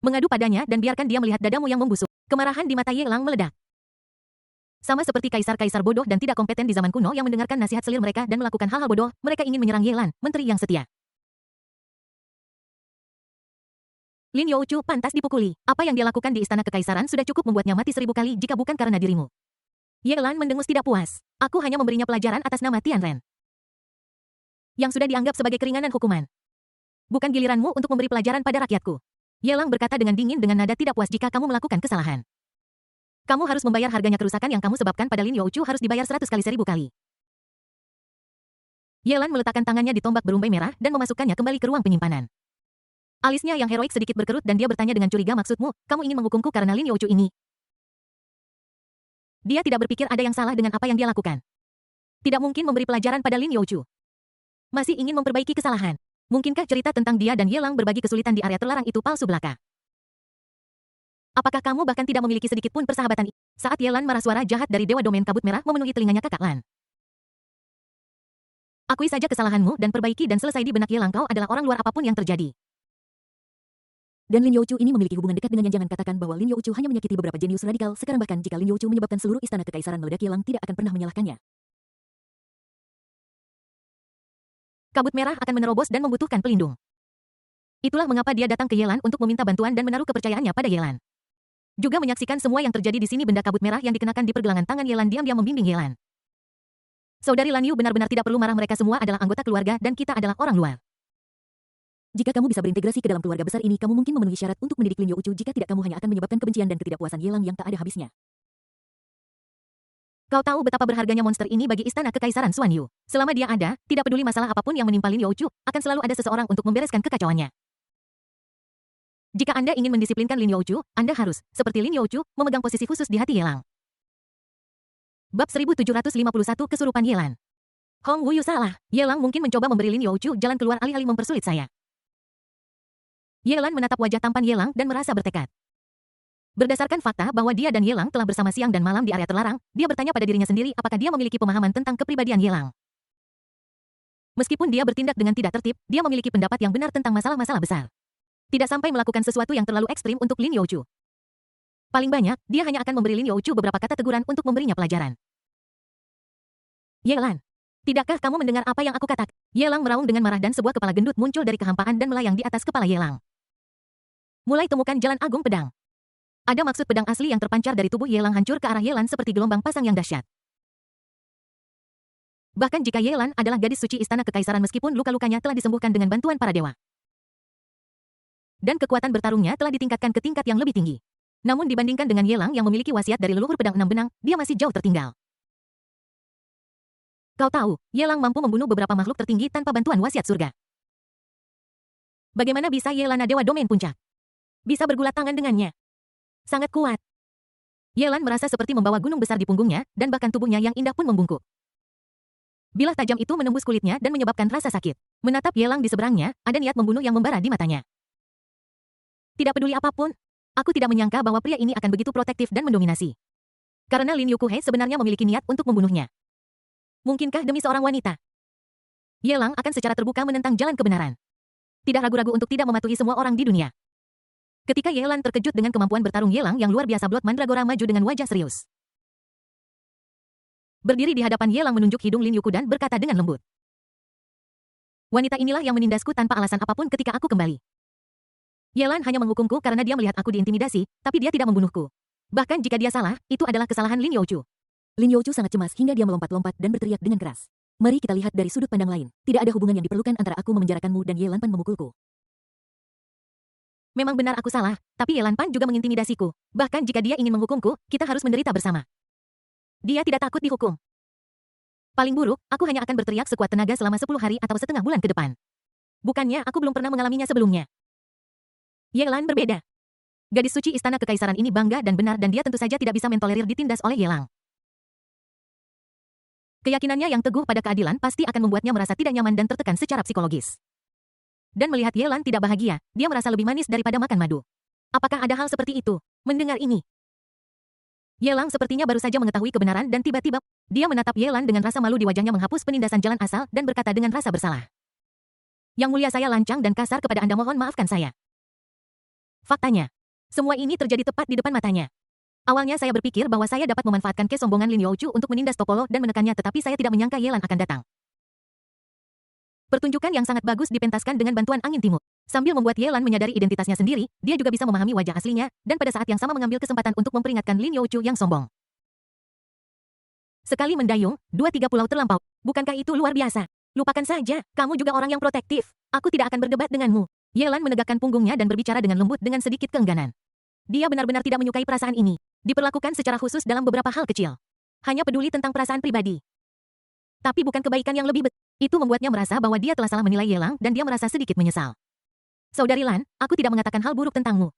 Speaker 1: "Mengadu padanya dan biarkan dia melihat dadamu yang membusuk." Kemarahan di mata Ye Lan meledak. Sama seperti kaisar-kaisar bodoh dan tidak kompeten di zaman kuno yang mendengarkan nasihat selir mereka dan melakukan hal-hal bodoh, mereka ingin menyerang Ye Lan, menteri yang setia. Lin Youchu pantas dipukuli. Apa yang dia lakukan di istana kekaisaran sudah cukup membuatnya mati 1000 kali jika bukan karena dirimu. Ye Lan mendengus tidak puas. "Aku hanya memberinya pelajaran atas nama Tian Ren, yang sudah dianggap sebagai keringanan hukuman. Bukan giliranmu untuk memberi pelajaran pada rakyatku." Ye Lan berkata dengan dingin dengan nada tidak puas, "Jika kamu melakukan kesalahan, kamu harus membayar harganya. Kerusakan yang kamu sebabkan pada Lin Youchu harus dibayar 100 kali 1000 kali." Ye Lan meletakkan tangannya di tombak berumbai merah dan memasukkannya kembali ke ruang penyimpanan. Alisnya yang heroik sedikit berkerut dan dia bertanya dengan curiga, "Maksudmu, kamu ingin menghukumku karena Lin Youchu ini?" Dia tidak berpikir ada yang salah dengan apa yang dia lakukan. Tidak mungkin memberi pelajaran pada Lin Youchu. Masih ingin memperbaiki kesalahan. Mungkinkah cerita tentang dia dan Ye Lan berbagi kesulitan di area terlarang itu palsu belaka? Apakah kamu bahkan tidak memiliki sedikit pun persahabatan? Saat Ye Lan marah, suara jahat dari Dewa Domain Kabut Merah memenuhi telinganya Kakak Lan. "Akui saja kesalahanmu dan perbaiki dan selesai di benak Ye Lan. Kau adalah orang luar apapun yang terjadi."
Speaker 2: Dan Lin Youchu ini memiliki hubungan dekat dengannya. Jangan katakan bahwa Lin Youchu hanya menyakiti beberapa jenius radikal. Sekarang bahkan jika Lin Youchu menyebabkan seluruh istana kekaisaran meledak, Ye Lan tidak akan pernah menyalahkannya.
Speaker 1: Kabut Merah akan menerobos dan membutuhkan pelindung. Itulah mengapa dia datang ke Ye Lan untuk meminta bantuan dan menaruh kepercayaannya pada Ye Lan. Juga menyaksikan semua yang terjadi di sini. Benda kabut merah yang dikenakan di pergelangan tangan Ye Lan diam-diam membimbing Ye Lan. "Saudari Lan Yu benar-benar tidak perlu marah. Mereka semua adalah anggota keluarga dan kita adalah orang luar.
Speaker 2: Jika kamu bisa berintegrasi ke dalam keluarga besar ini, kamu mungkin memenuhi syarat untuk mendidik Lin Youchu. Jika tidak, kamu hanya akan menyebabkan kebencian dan ketidakpuasan Ye Lan yang tak ada habisnya."
Speaker 1: Kau tahu betapa berharganya monster ini bagi istana kekaisaran Xuan Yu. Selama dia ada, tidak peduli masalah apapun yang menimpa Lin Youchu, akan selalu ada seseorang untuk membereskan kekacauannya. Jika Anda ingin mendisiplinkan Lin Youchu, Anda harus, seperti Lin Youchu, memegang posisi khusus di hati Ye Lan. Bab 1751 Kesurupan Ye Lan. Hong Wuyu salah. Ye Lan mungkin mencoba memberi Lin Youchu jalan keluar alih-alih mempersulit saya. Ye Lan menatap wajah tampan Ye Lan dan merasa bertekad. Berdasarkan fakta bahwa dia dan Ye Lan telah bersama siang dan malam di area terlarang, dia bertanya pada dirinya sendiri apakah dia memiliki pemahaman tentang kepribadian Ye Lan. Meskipun dia bertindak dengan tidak tertib, dia memiliki pendapat yang benar tentang masalah-masalah besar. Tidak sampai melakukan sesuatu yang terlalu ekstrim untuk Lin Youchu. Paling banyak, dia hanya akan memberi Lin Youchu beberapa kata teguran untuk memberinya pelajaran. "Ye Lan, tidakkah kamu mendengar apa yang aku katakan?" Ye Lan meraung dengan marah dan sebuah kepala gendut muncul dari kehampaan dan melayang di atas kepala Ye Lan. "Mulai temukan jalan agung pedang." Ada maksud pedang asli yang terpancar dari tubuh Ye Lan hancur ke arah Ye Lan seperti gelombang pasang yang dahsyat. Bahkan jika Ye Lan adalah gadis suci istana kekaisaran, meskipun luka-lukanya telah disembuhkan dengan bantuan para dewa, dan kekuatan bertarungnya telah ditingkatkan ke tingkat yang lebih tinggi. Namun dibandingkan dengan Ye Lan yang memiliki wasiat dari leluhur pedang 6 benang, dia masih jauh tertinggal. Kau tahu, Ye Lan mampu membunuh beberapa makhluk tertinggi tanpa bantuan wasiat surga. Bagaimana bisa Ye Lan, dewa domain puncak, bisa bergulat tangan dengannya? Sangat kuat. Ye Lan merasa seperti membawa gunung besar di punggungnya, dan bahkan tubuhnya yang indah pun membungkuk. Bilah tajam itu menembus kulitnya dan menyebabkan rasa sakit. Menatap Ye Lan di seberangnya, ada niat membunuh yang membara di matanya. Tidak peduli apapun, aku tidak menyangka bahwa pria ini akan begitu protektif dan mendominasi. Karena Lin Yukuhe sebenarnya memiliki niat untuk membunuhnya. Mungkinkah demi seorang wanita? Ye Lan akan secara terbuka menentang jalan kebenaran. Tidak ragu-ragu untuk tidak mematuhi semua orang di dunia. Ketika Ye Lan terkejut dengan kemampuan bertarung Ye Lan yang luar biasa, Blood Mandragora maju dengan wajah serius. Berdiri di hadapan Ye Lan menunjuk hidung Lin Yuku dan berkata dengan lembut. "Wanita inilah yang menindasku tanpa alasan apapun ketika aku kembali. Yelan hanya menghukumku karena dia melihat aku diintimidasi, tapi dia tidak membunuhku. Bahkan jika dia salah, itu adalah kesalahan Lin Youchu.
Speaker 2: Lin Youchu sangat cemas hingga dia melompat-lompat dan berteriak dengan keras. Mari kita lihat dari sudut pandang lain. Tidak ada hubungan yang diperlukan antara aku memenjarakanmu dan Ye Lanpan memukulku.
Speaker 1: Memang benar aku salah, tapi Ye Lanpan juga mengintimidasiku. Bahkan jika dia ingin menghukumku, kita harus menderita bersama. Dia tidak takut dihukum. Paling buruk, aku hanya akan berteriak sekuat tenaga selama 10 hari atau setengah bulan ke depan. Bukannya aku belum pernah mengalaminya sebelumnya. Ye Lan berbeda. Gadis suci istana kekaisaran ini bangga dan benar dan dia tentu saja tidak bisa mentolerir ditindas oleh Ye Lang. Keyakinannya yang teguh pada keadilan pasti akan membuatnya merasa tidak nyaman dan tertekan secara psikologis. Dan melihat Ye Lan tidak bahagia, dia merasa lebih manis daripada makan madu. Apakah ada hal seperti itu? Mendengar ini, Ye Lang sepertinya baru saja mengetahui kebenaran dan tiba-tiba, dia menatap Ye Lan dengan rasa malu di wajahnya menghapus penindasan jalan asal dan berkata dengan rasa bersalah. Yang mulia, saya lancang dan kasar kepada Anda, mohon maafkan saya. Faktanya, semua ini terjadi tepat di depan matanya. Awalnya saya berpikir bahwa saya dapat memanfaatkan kesombongan Lin Youchu untuk menindas Topolo dan menekannya, tetapi saya tidak menyangka Ye Lan akan datang. Pertunjukan yang sangat bagus dipentaskan dengan bantuan angin timur. Sambil membuat Ye Lan menyadari identitasnya sendiri, dia juga bisa memahami wajah aslinya, dan pada saat yang sama mengambil kesempatan untuk memperingatkan Lin Youchu yang sombong. Sekali mendayung, 2-3 pulau terlampau. Bukankah itu luar biasa? Lupakan saja, kamu juga orang yang protektif. Aku tidak akan berdebat denganmu. Ye Lan menegakkan punggungnya dan berbicara dengan lembut dengan sedikit keengganan. Dia benar-benar tidak menyukai perasaan ini. Diperlakukan secara khusus dalam beberapa hal kecil. Hanya peduli tentang perasaan pribadi. Tapi bukan kebaikan yang lebih Itu membuatnya merasa bahwa dia telah salah menilai Ye Lang dan dia merasa sedikit menyesal. Saudari Lan, aku tidak mengatakan hal buruk tentangmu.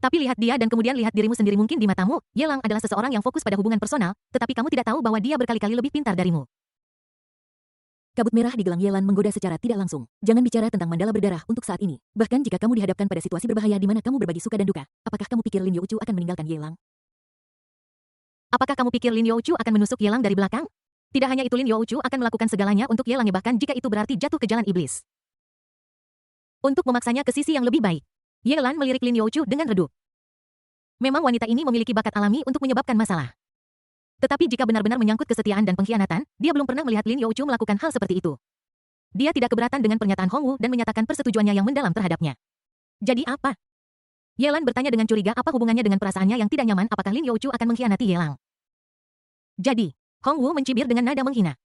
Speaker 1: Tapi lihat dia dan kemudian lihat dirimu sendiri, mungkin di matamu, Ye Lang adalah seseorang yang fokus pada hubungan personal, tetapi kamu tidak tahu bahwa dia berkali-kali lebih pintar darimu.
Speaker 2: Kabut merah di gelang Ye Lan menggoda secara tidak langsung. Jangan bicara tentang mandala berdarah untuk saat ini. Bahkan jika kamu dihadapkan pada situasi berbahaya di mana kamu berbagi suka dan duka, apakah kamu pikir Lin Youchu akan meninggalkan Ye Lang?
Speaker 1: Apakah kamu pikir Lin Youchu akan menusuk Ye Lang dari belakang? Tidak hanya itu, Lin Youchu akan melakukan segalanya untuk Ye Lang, bahkan jika itu berarti jatuh ke jalan iblis. Untuk memaksanya ke sisi yang lebih baik, Ye Lan melirik Lin Youchu dengan redup. Memang wanita ini memiliki bakat alami untuk menyebabkan masalah. Tetapi jika benar-benar menyangkut kesetiaan dan pengkhianatan, dia belum pernah melihat Lin Youchu melakukan hal seperti itu. Dia tidak keberatan dengan pernyataan Hong Wu dan menyatakan persetujuannya yang mendalam terhadapnya. Jadi apa? Ye Lan bertanya dengan curiga, apa hubungannya dengan perasaannya yang tidak nyaman, apakah Lin Youchu akan mengkhianati Ye Lang? Jadi, Hong Wu mencibir dengan nada menghina.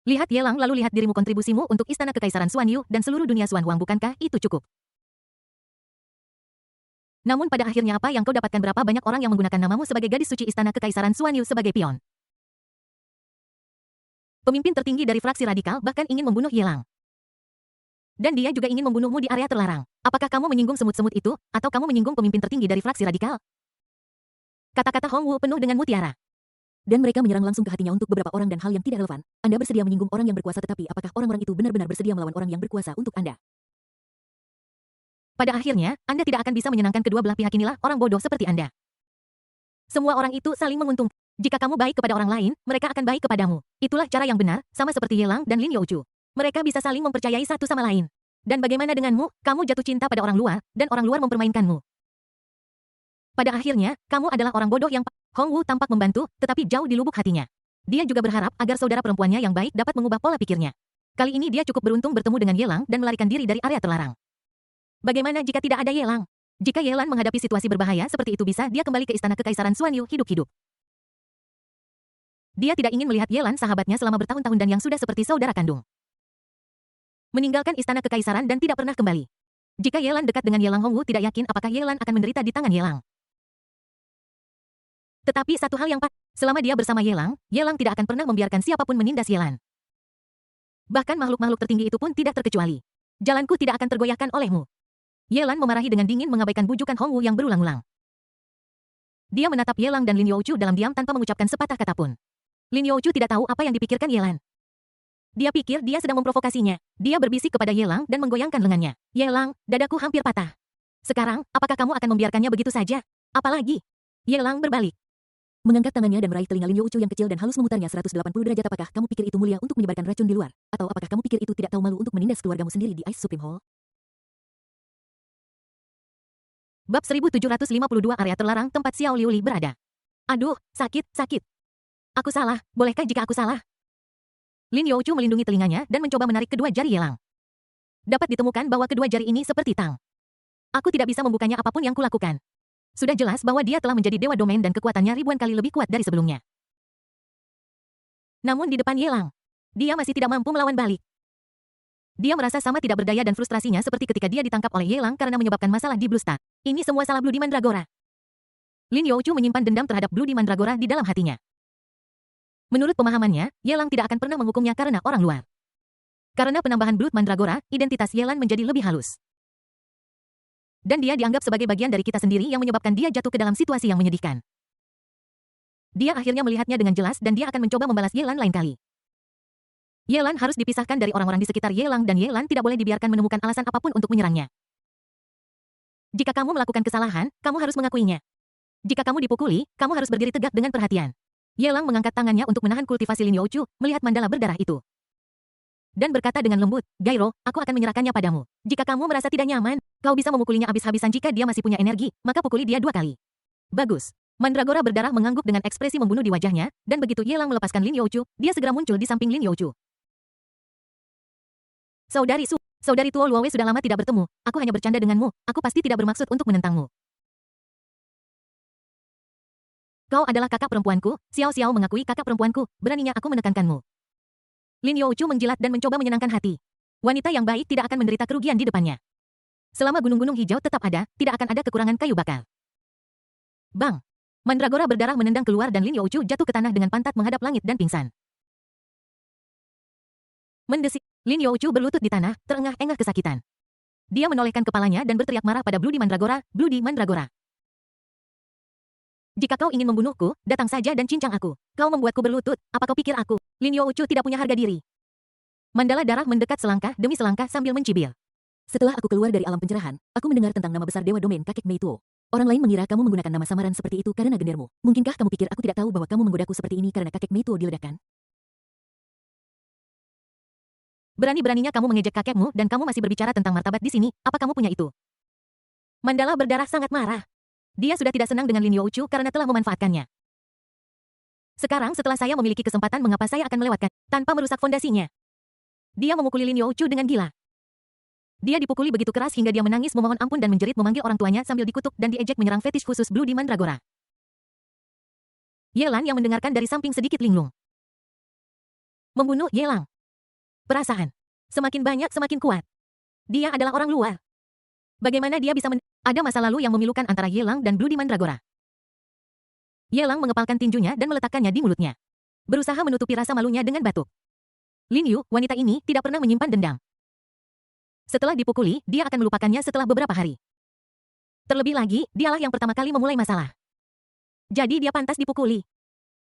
Speaker 1: Lihat Ye Lang, lalu lihat dirimu, kontribusimu untuk istana kekaisaran Xuan Yu dan seluruh dunia Xuan Huang, bukankah itu cukup? Namun pada akhirnya apa yang kau dapatkan? Berapa banyak orang yang menggunakan namamu sebagai gadis suci istana kekaisaran Xuan Yu sebagai pion? Pemimpin tertinggi dari fraksi radikal bahkan ingin membunuh Ye Lang. Dan dia juga ingin membunuhmu di area terlarang. Apakah kamu menyinggung semut-semut itu, atau kamu menyinggung pemimpin tertinggi dari fraksi radikal? Kata-kata Hong Wu penuh dengan mutiara.
Speaker 2: Dan mereka menyerang langsung ke hatinya untuk beberapa orang dan hal yang tidak relevan. Anda bersedia menyinggung orang yang berkuasa, tetapi apakah orang-orang itu benar-benar bersedia melawan orang yang berkuasa untuk Anda?
Speaker 1: Pada akhirnya, Anda tidak akan bisa menyenangkan kedua belah pihak. Inilah orang bodoh seperti Anda. Semua orang itu saling menguntungkan. Jika kamu baik kepada orang lain, mereka akan baik kepadamu. Itulah cara yang benar, sama seperti Ye Lang dan Lin Youchu. Mereka bisa saling mempercayai satu sama lain. Dan bagaimana denganmu? Kamu jatuh cinta pada orang luar, dan orang luar mempermainkanmu. Pada akhirnya, kamu adalah orang bodoh yang... Hong Wu tampak membantu, tetapi jauh di lubuk hatinya. Dia juga berharap agar saudara perempuannya yang baik dapat mengubah pola pikirnya. Kali ini dia cukup beruntung bertemu dengan Ye Lang dan melarikan diri dari area terlarang. Bagaimana jika tidak ada Ye Lang? Jika Ye Lang menghadapi situasi berbahaya seperti itu, bisa dia kembali ke istana kekaisaran Xuan Yu hidup-hidup. Dia tidak ingin melihat Ye Lang sahabatnya selama bertahun-tahun dan yang sudah seperti saudara kandung meninggalkan istana kekaisaran dan tidak pernah kembali. Jika Ye Lang dekat dengan Ye Lang, Hong Wu tidak yakin apakah Ye Lang akan menderita di tangan Ye Lang. Tetapi satu hal yang pasti, selama dia bersama Ye Lang tidak akan pernah membiarkan siapapun menindas Ye Lang. Bahkan makhluk-makhluk tertinggi itu pun tidak terkecuali. Jalanku tidak akan tergoyahkan olehmu. Ye Lang memarahi dengan dingin mengabaikan bujukan Hong Wu yang berulang-ulang. Dia menatap Ye Lang dan Lin Youchu dalam diam tanpa mengucapkan sepatah kata pun. Lin Youchu tidak tahu apa yang dipikirkan Ye Lang. Dia pikir dia sedang memprovokasinya. Dia berbisik kepada Ye Lang dan menggoyangkan lengannya. Ye Lang, dadaku hampir patah. Sekarang, apakah kamu akan membiarkannya begitu saja? Apalagi? Ye Lang berbalik.
Speaker 2: Mengangkat tangannya dan meraih telinga Lin Youchu yang kecil dan halus memutarnya 180 derajat. Apakah kamu pikir itu mulia untuk menyebarkan racun di luar? Atau apakah kamu pikir itu tidak tahu malu untuk menindas keluargamu sendiri di Ice Supreme Hall?
Speaker 1: Bab 1752 Area terlarang tempat Xiao Liuli berada. Aduh, sakit. Aku salah, bolehkah jika aku salah? Lin Youchu melindungi telinganya dan mencoba menarik kedua jari Ye Lang. Dapat ditemukan bahwa kedua jari ini seperti tang. Aku tidak bisa membukanya apapun yang kulakukan. Sudah jelas bahwa dia telah menjadi dewa domain dan kekuatannya ribuan kali lebih kuat dari sebelumnya. Namun di depan Yelang, dia masih tidak mampu melawan balik. Dia merasa sama tidak berdaya dan frustrasinya seperti ketika dia ditangkap oleh Yelang karena menyebabkan masalah di Blue Star. Ini semua salah Bloody Mandragora. Lin Youchu menyimpan dendam terhadap Bloody Mandragora di dalam hatinya. Menurut pemahamannya, Yelang tidak akan pernah menghukumnya karena orang luar. Karena penambahan Blood Mandragora, identitas Yelan menjadi lebih halus. Dan dia dianggap sebagai bagian dari kita sendiri yang menyebabkan dia jatuh ke dalam situasi yang menyedihkan. Dia akhirnya melihatnya dengan jelas dan dia akan mencoba membalas Yelan lain kali. Yelan harus dipisahkan dari orang-orang di sekitar Yelang dan Yelan tidak boleh dibiarkan menemukan alasan apapun untuk menyerangnya. Jika kamu melakukan kesalahan, kamu harus mengakuinya. Jika kamu dipukuli, kamu harus berdiri tegak dengan perhatian. Yelang mengangkat tangannya untuk menahan kultivasi Lin Youchu, melihat mandala berdarah itu. Dan berkata dengan lembut, Gairo, aku akan menyerahkannya padamu. Jika kamu merasa tidak nyaman, kau bisa memukulinya habis-habisan jika dia masih punya energi, maka pukuli dia 2 kali. Bagus. Mandragora berdarah mengangguk dengan ekspresi membunuh di wajahnya, dan begitu Yelang melepaskan Lin Youchu, dia segera muncul di samping Lin Youchu. Saudari Tuo Luowe sudah lama tidak bertemu, aku hanya bercanda denganmu, aku pasti tidak bermaksud untuk menentangmu. Kau adalah kakak perempuanku, Xiao Xiao mengakui kakak perempuanku, beraninya aku menekankanmu. Lin Youchu menjilat dan mencoba menyenangkan hati. Wanita yang baik tidak akan menderita kerugian di depannya. Selama gunung-gunung hijau tetap ada, tidak akan ada kekurangan kayu bakar. Bang! Mandragora berdarah menendang keluar dan Lin Youchu jatuh ke tanah dengan pantat menghadap langit dan pingsan. Mendesik, Lin Youchu berlutut di tanah, terengah-engah kesakitan. Dia menolehkan kepalanya dan berteriak marah pada Bloody Mandragora, Bloody Mandragora. Jika kau ingin membunuhku, datang saja dan cincang aku. Kau membuatku berlutut, apa kau pikir aku, Lin Youchu tidak punya harga diri? Mandala darah mendekat selangkah demi selangkah sambil mencibir.
Speaker 2: Setelah aku keluar dari alam pencerahan, aku mendengar tentang nama besar Dewa Domain kakek Mei Tuo. Orang lain mengira kamu menggunakan nama samaran seperti itu karena gendermu. Mungkinkah kamu pikir aku tidak tahu bahwa kamu menggodaku seperti ini karena kakek Mei Tuo diledakkan?
Speaker 1: Berani-beraninya kamu mengejek kakekmu dan kamu masih berbicara tentang martabat di sini, apa kamu punya itu? Mandala berdarah sangat marah. Dia sudah tidak senang dengan Lin Youchu karena telah memanfaatkannya. Sekarang setelah saya memiliki kesempatan mengapa saya akan melewatkan, tanpa merusak fondasinya. Dia memukuli Lin Youchu dengan gila. Dia dipukuli begitu keras hingga dia menangis memohon ampun dan menjerit memanggil orang tuanya sambil dikutuk dan diejek menyerang fetish khusus Bloody Mandragora. Yelan yang mendengarkan dari samping sedikit linglung. Membunuh Yelang. Perasaan. Semakin banyak semakin kuat. Dia adalah orang luar. Bagaimana dia bisa ada masa lalu yang memilukan antara Yelang dan Bloody Mandragora. Yelang mengepalkan tinjunya dan meletakkannya di mulutnya. Berusaha menutupi rasa malunya dengan batuk. Lin Yu, wanita ini, tidak pernah menyimpan dendam. Setelah dipukuli, dia akan melupakannya setelah beberapa hari. Terlebih lagi, dialah yang pertama kali memulai masalah. Jadi dia pantas dipukuli.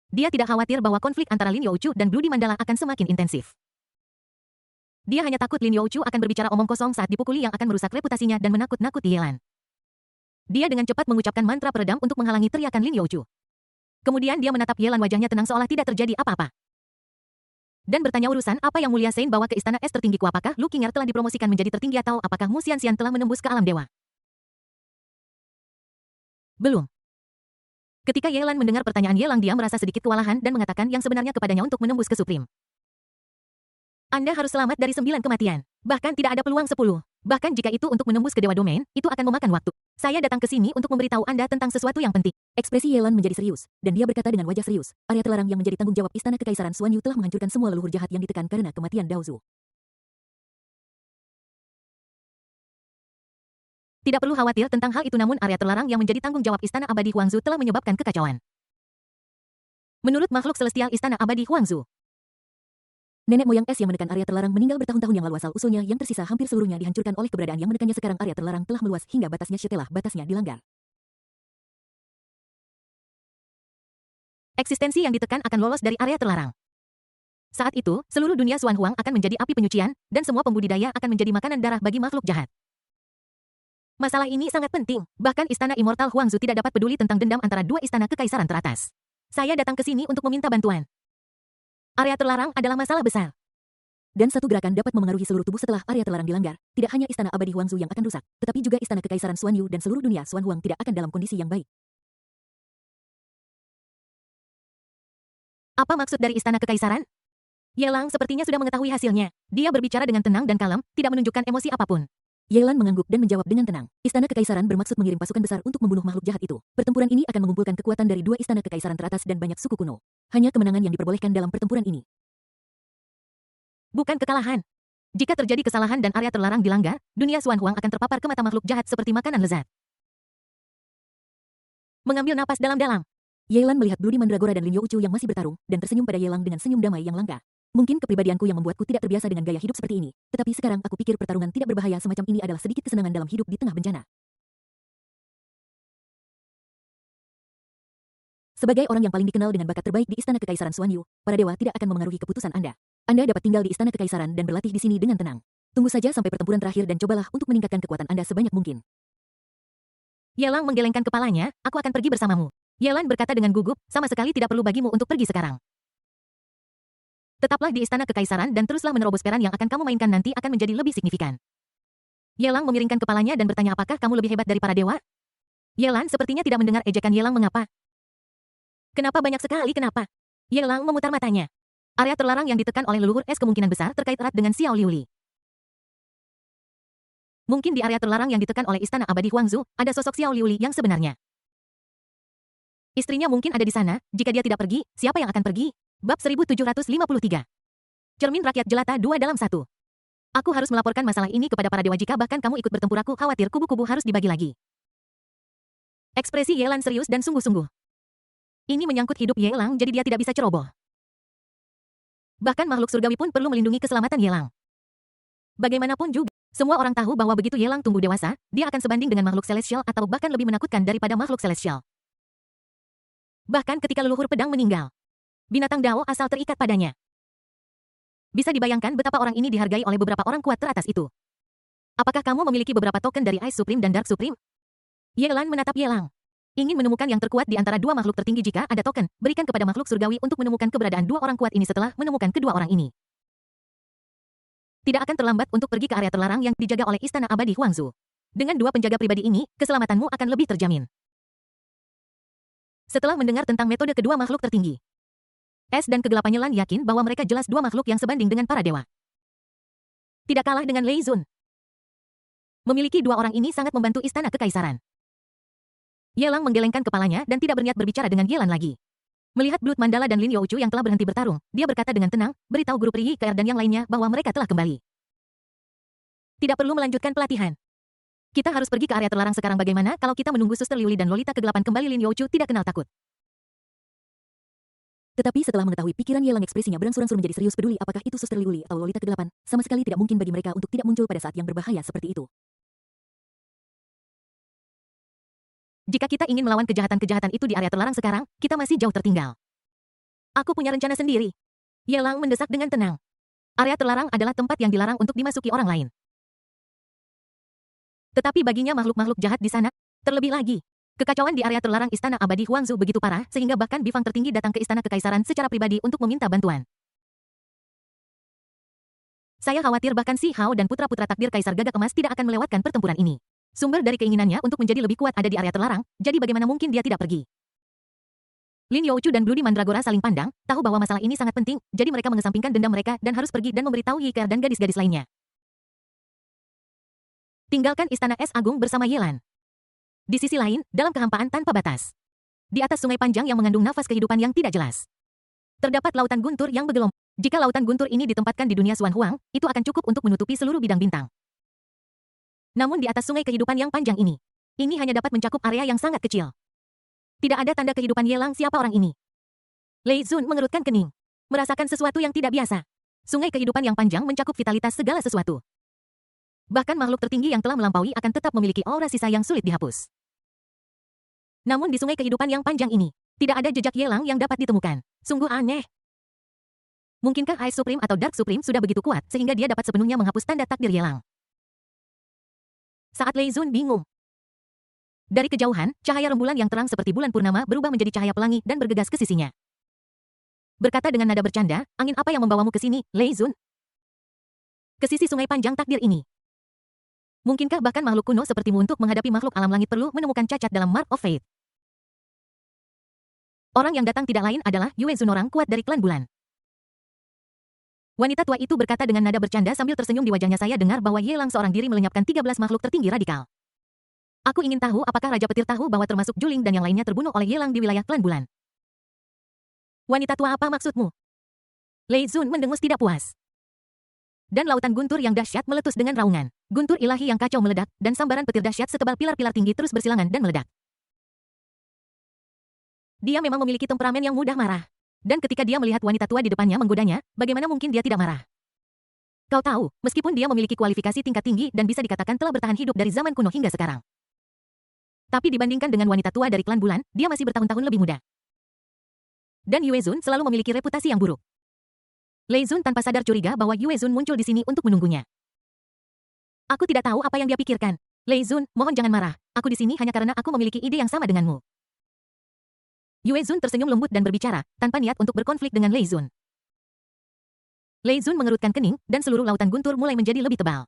Speaker 1: Dia tidak khawatir bahwa konflik antara Lin Youchu dan Bloody Mandala akan semakin intensif. Dia hanya takut Lin Youchu akan berbicara omong kosong saat dipukuli yang akan merusak reputasinya dan menakut-nakuti Yelan. Dia dengan cepat mengucapkan mantra peredam untuk menghalangi teriakan Lin Youchu. Kemudian dia menatap Yelan, wajahnya tenang seolah tidak terjadi apa-apa. Dan bertanya urusan apa yang Mulia Sein bawa ke istana es tertinggiku, apakah Lu Qinger telah dipromosikan menjadi tertinggi atau apakah Mu Xianxian telah menembus ke alam dewa? Belum. Ketika Yelan mendengar pertanyaan Yelang, dia merasa sedikit kewalahan dan mengatakan yang sebenarnya kepadanya untuk menembus ke Supreme. Anda harus selamat dari 9 kematian. Bahkan tidak ada peluang 10. Bahkan jika itu untuk menembus ke Dewa Domain, itu akan memakan waktu. Saya datang ke sini untuk memberitahu Anda tentang sesuatu yang penting.
Speaker 2: Ekspresi Yelan menjadi serius, dan dia berkata dengan wajah serius, area terlarang yang menjadi tanggung jawab Istana Kekaisaran Xuan Yu telah menghancurkan semua leluhur jahat yang ditekan karena kematian Dao Zhu.
Speaker 1: Tidak perlu khawatir tentang hal itu, namun area terlarang yang menjadi tanggung jawab Istana Abadi Huangzu telah menyebabkan kekacauan. Menurut makhluk celestial Istana Abadi Huangzu, nenek moyang es yang menekan area terlarang meninggal bertahun-tahun yang lalu. Asal usulnya yang tersisa hampir seluruhnya dihancurkan oleh keberadaan yang menekannya. Sekarang area terlarang telah meluas hingga batasnya setelah batasnya dilanggar. Eksistensi yang ditekan akan lolos dari area terlarang. Saat itu, seluruh dunia Xuan Huang akan menjadi api penyucian, dan semua pembudidaya akan menjadi makanan darah bagi makhluk jahat. Masalah ini sangat penting, bahkan Istana Immortal Huangzu tidak dapat peduli tentang dendam antara dua istana kekaisaran teratas. Saya datang ke sini untuk meminta bantuan. Area terlarang adalah masalah besar.
Speaker 2: Dan satu gerakan dapat memengaruhi seluruh tubuh setelah area terlarang dilanggar. Tidak hanya Istana Abadi Huangzu yang akan rusak, tetapi juga Istana Kekaisaran Xuan Yu dan seluruh dunia Xuan Huang tidak akan dalam kondisi yang baik.
Speaker 1: Apa maksud dari Istana Kekaisaran? Yelang sepertinya sudah mengetahui hasilnya. Dia berbicara dengan tenang dan kalem, tidak menunjukkan emosi apapun.
Speaker 2: Yelan mengangguk dan menjawab dengan tenang. Istana Kekaisaran bermaksud mengirim pasukan besar untuk membunuh makhluk jahat itu. Pertempuran ini akan mengumpulkan kekuatan dari dua istana kekaisaran teratas dan banyak suku kuno. Hanya kemenangan yang diperbolehkan dalam pertempuran ini.
Speaker 1: Bukan kekalahan. Jika terjadi kesalahan dan area terlarang dilanggar, dunia Xuan Huang akan terpapar ke mata makhluk jahat seperti makanan lezat. Mengambil napas dalam-dalam.
Speaker 2: Yelan melihat Bloody Mandragora dan Lin Youchu yang masih bertarung, dan tersenyum pada Yelang dengan senyum damai yang langka. Mungkin kepribadianku yang membuatku tidak terbiasa dengan gaya hidup seperti ini, tetapi sekarang aku pikir pertarungan tidak berbahaya semacam ini adalah sedikit kesenangan dalam hidup di tengah bencana. Sebagai orang yang paling dikenal dengan bakat terbaik di Istana Kekaisaran Xuan Yu, para dewa tidak akan memengaruhi keputusan Anda. Anda dapat tinggal di Istana Kekaisaran dan berlatih di sini dengan tenang. Tunggu saja sampai pertempuran terakhir dan cobalah untuk meningkatkan kekuatan Anda sebanyak mungkin.
Speaker 1: Yelang menggelengkan kepalanya, aku akan pergi bersamamu. Yelan berkata dengan gugup, sama sekali tidak perlu bagimu untuk pergi sekarang. Tetaplah di Istana Kekaisaran dan teruslah menerobos peran yang akan kamu mainkan nanti akan menjadi lebih signifikan. Yelang memiringkan kepalanya dan bertanya apakah kamu lebih hebat dari para dewa? Yelan sepertinya tidak mendengar ejekan Yelang mengapa. Kenapa banyak sekali kenapa? Yelang memutar matanya. Area terlarang yang ditekan oleh leluhur es kemungkinan besar terkait erat dengan Xiao Liuli. Mungkin di area terlarang yang ditekan oleh Istana Abadi Huangzu, ada sosok Xiao Liuli yang sebenarnya. Istrinya mungkin ada di sana, jika dia tidak pergi, siapa yang akan pergi? Bab 1753. Cermin Rakyat Jelata 2/1. Aku harus melaporkan masalah ini kepada para dewa jika bahkan kamu ikut bertempur aku khawatir kubu-kubu harus dibagi lagi. Ekspresi Yelan serius dan sungguh-sungguh. Ini menyangkut hidup Yelang jadi dia tidak bisa ceroboh. Bahkan makhluk surgawi pun perlu melindungi keselamatan Yelang. Bagaimanapun juga, semua orang tahu bahwa begitu Yelang tumbuh dewasa, dia akan sebanding dengan makhluk celestial atau bahkan lebih menakutkan daripada makhluk celestial. Bahkan ketika leluhur pedang meninggal, binatang Dao asal terikat padanya. Bisa dibayangkan betapa orang ini dihargai oleh beberapa orang kuat teratas itu. Apakah kamu memiliki beberapa token dari Ice Supreme dan Dark Supreme? Yelan menatap Yelang. Ingin menemukan yang terkuat di antara dua makhluk tertinggi jika ada token, berikan kepada makhluk surgawi untuk menemukan keberadaan dua orang kuat ini setelah menemukan kedua orang ini. Tidak akan terlambat untuk pergi ke area terlarang yang dijaga oleh Istana Abadi Huangzu. Dengan dua penjaga pribadi ini, keselamatanmu akan lebih terjamin. Setelah mendengar tentang metode kedua makhluk tertinggi, Es dan kegelapan Yelan yakin bahwa mereka jelas dua makhluk yang sebanding dengan para dewa. Tidak kalah dengan Lei Zun. Memiliki dua orang ini sangat membantu Istana Kekaisaran. Yelang menggelengkan kepalanya dan tidak berniat berbicara dengan Yelan lagi. Melihat Blood Mandala dan Lin Youchu yang telah berhenti bertarung, dia berkata dengan tenang, beritahu guru Pri Yi Keer dan yang lainnya bahwa mereka telah kembali. Tidak perlu melanjutkan pelatihan. Kita harus pergi ke area terlarang sekarang. Bagaimana kalau kita menunggu Suster Liuli dan Lolita kegelapan kembali? Lin Youchu tidak kenal takut.
Speaker 2: Tetapi setelah mengetahui pikiran Yelang ekspresinya berangsur-angsur menjadi serius peduli apakah itu Suster Liuli atau Lolita kegelapan, sama sekali tidak mungkin bagi mereka untuk tidak muncul pada saat yang berbahaya seperti itu.
Speaker 1: Jika kita ingin melawan kejahatan-kejahatan itu di area terlarang sekarang, kita masih jauh tertinggal. Aku punya rencana sendiri. Yelang mendesak dengan tenang. Area terlarang adalah tempat yang dilarang untuk dimasuki orang lain. Tetapi baginya makhluk-makhluk jahat di sana, terlebih lagi. Kekacauan di area terlarang Istana Abadi Huangzu begitu parah sehingga bahkan bifang tertinggi datang ke Istana Kekaisaran secara pribadi untuk meminta bantuan. Saya khawatir bahkan Si Hao dan putra-putra takdir Kaisar Gagak Emas tidak akan melewatkan pertempuran ini. Sumber dari keinginannya untuk menjadi lebih kuat ada di area terlarang, jadi bagaimana mungkin dia tidak pergi? Lin Youchu dan Bloody Mandragora saling pandang, tahu bahwa masalah ini sangat penting, jadi mereka mengesampingkan dendam mereka dan harus pergi dan memberitahu Yi Keer dan gadis-gadis lainnya. Tinggalkan Istana Es Agung bersama Yelan. Di sisi lain, dalam kehampaan tanpa batas. Di atas sungai panjang yang mengandung nafas kehidupan yang tidak jelas. Terdapat lautan guntur yang bergelombang. Jika lautan guntur ini ditempatkan di dunia Xuan Huang, itu akan cukup untuk menutupi seluruh bidang bintang. Namun di atas sungai kehidupan yang panjang ini hanya dapat mencakup area yang sangat kecil. Tidak ada tanda kehidupan Yelang siapa orang ini. Lei Zun mengerutkan kening. Merasakan sesuatu yang tidak biasa. Sungai kehidupan yang panjang mencakup vitalitas segala sesuatu. Bahkan makhluk tertinggi yang telah melampaui akan tetap memiliki aura sisa yang sulit dihapus. Namun di sungai kehidupan yang panjang ini, tidak ada jejak Yelang yang dapat ditemukan. Sungguh aneh. Mungkinkah Ice Supreme atau Dark Supreme sudah begitu kuat sehingga dia dapat sepenuhnya menghapus tanda takdir Yelang? Saat Lei Zun bingung. Dari kejauhan, cahaya rembulan yang terang seperti bulan purnama berubah menjadi cahaya pelangi dan bergegas ke sisinya. Berkata dengan nada bercanda, angin apa yang membawamu ke sini, Lei Zun? Ke sisi sungai panjang takdir ini. Mungkinkah bahkan makhluk kuno sepertimu untuk menghadapi makhluk alam langit perlu menemukan cacat dalam Mark of Fate? Orang yang datang tidak lain adalah Yue Zun, orang kuat dari klan bulan. Wanita tua itu berkata dengan nada bercanda sambil tersenyum. Di wajahnya saya dengar bahwa Yelang seorang diri melenyapkan 13 makhluk tertinggi radikal. Aku ingin tahu apakah Raja Petir tahu bahwa termasuk Juling dan yang lainnya terbunuh oleh Yelang di wilayah klan bulan. Wanita tua, apa maksudmu? Lei Zun mendengus tidak puas. Dan lautan guntur yang dahsyat meletus dengan raungan. Guntur ilahi yang kacau meledak, dan sambaran petir dahsyat setebal pilar-pilar tinggi terus bersilangan dan meledak. Dia memang memiliki temperamen yang mudah marah. Dan ketika dia melihat wanita tua di depannya menggodanya, bagaimana mungkin dia tidak marah? Kau tahu, meskipun dia memiliki kualifikasi tingkat tinggi dan bisa dikatakan telah bertahan hidup dari zaman kuno hingga sekarang. Tapi dibandingkan dengan wanita tua dari klan bulan, dia masih bertahun-tahun lebih muda. Dan Yue Zun selalu memiliki reputasi yang buruk. Lei Zun tanpa sadar curiga bahwa Yue Zun muncul di sini untuk menunggunya. Aku tidak tahu apa yang dia pikirkan. Lei Zun, mohon jangan marah. Aku di sini hanya karena aku memiliki ide yang sama denganmu. Yue Zun tersenyum lembut dan berbicara, tanpa niat untuk berkonflik dengan Lei Zun. Lei Zun mengerutkan kening, dan seluruh lautan guntur mulai menjadi lebih tebal.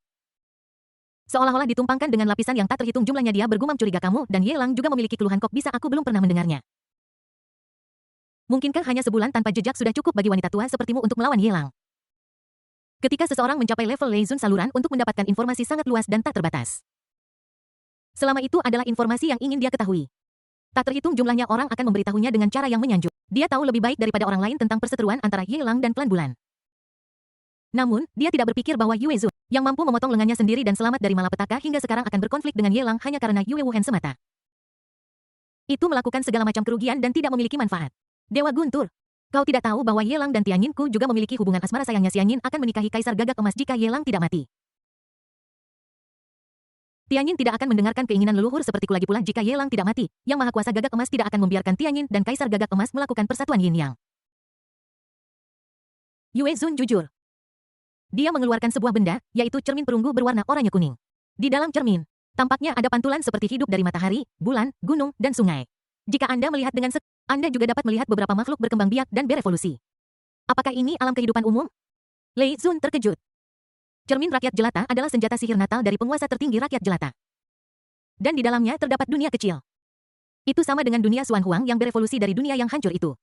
Speaker 1: Seolah-olah ditumpangkan dengan lapisan yang tak terhitung jumlahnya. Dia bergumam, curiga kamu dan Yelang juga memiliki keluhan, kok bisa aku belum pernah mendengarnya. Mungkinkah hanya sebulan tanpa jejak sudah cukup bagi wanita tua sepertimu untuk melawan Yelang? Ketika seseorang mencapai level Lei Zun, saluran untuk mendapatkan informasi sangat luas dan tak terbatas. Selama itu adalah informasi yang ingin dia ketahui. Tak terhitung jumlahnya orang akan memberitahunya dengan cara yang menyanjung. Dia tahu lebih baik daripada orang lain tentang perseteruan antara Yelang dan klan bulan. Namun, dia tidak berpikir bahwa Yue Zun, yang mampu memotong lengannya sendiri dan selamat dari malapetaka hingga sekarang akan berkonflik dengan Yelang hanya karena Yue Wuhen semata. Itu melakukan segala macam kerugian dan tidak memiliki manfaat. Dewa Guntur, kau tidak tahu bahwa Yelang dan Tianyinku juga memiliki hubungan asmara. Sayangnya Xianyin akan menikahi Kaisar Gagak Emas jika Yelang tidak mati. Tianyin tidak akan mendengarkan keinginan leluhur sepertiku lagi pula jika Yelang tidak mati. Yang Maha Kuasa Gagak Emas tidak akan membiarkan Tianyin dan Kaisar Gagak Emas melakukan persatuan Yin Yang. Yue Zun jujur. Dia mengeluarkan sebuah benda, yaitu cermin perunggu berwarna oranye kuning. Di dalam cermin, tampaknya ada pantulan seperti hidup dari matahari, bulan, gunung, dan sungai. Jika Anda melihat dengan Anda juga dapat melihat beberapa makhluk berkembang biak dan berevolusi. Apakah ini alam kehidupan umum? Lei Zun terkejut. Cermin rakyat jelata adalah senjata sihir natal dari penguasa tertinggi rakyat jelata. Dan di dalamnya terdapat dunia kecil. Itu sama dengan dunia Xuan Huang yang berevolusi dari dunia yang hancur itu.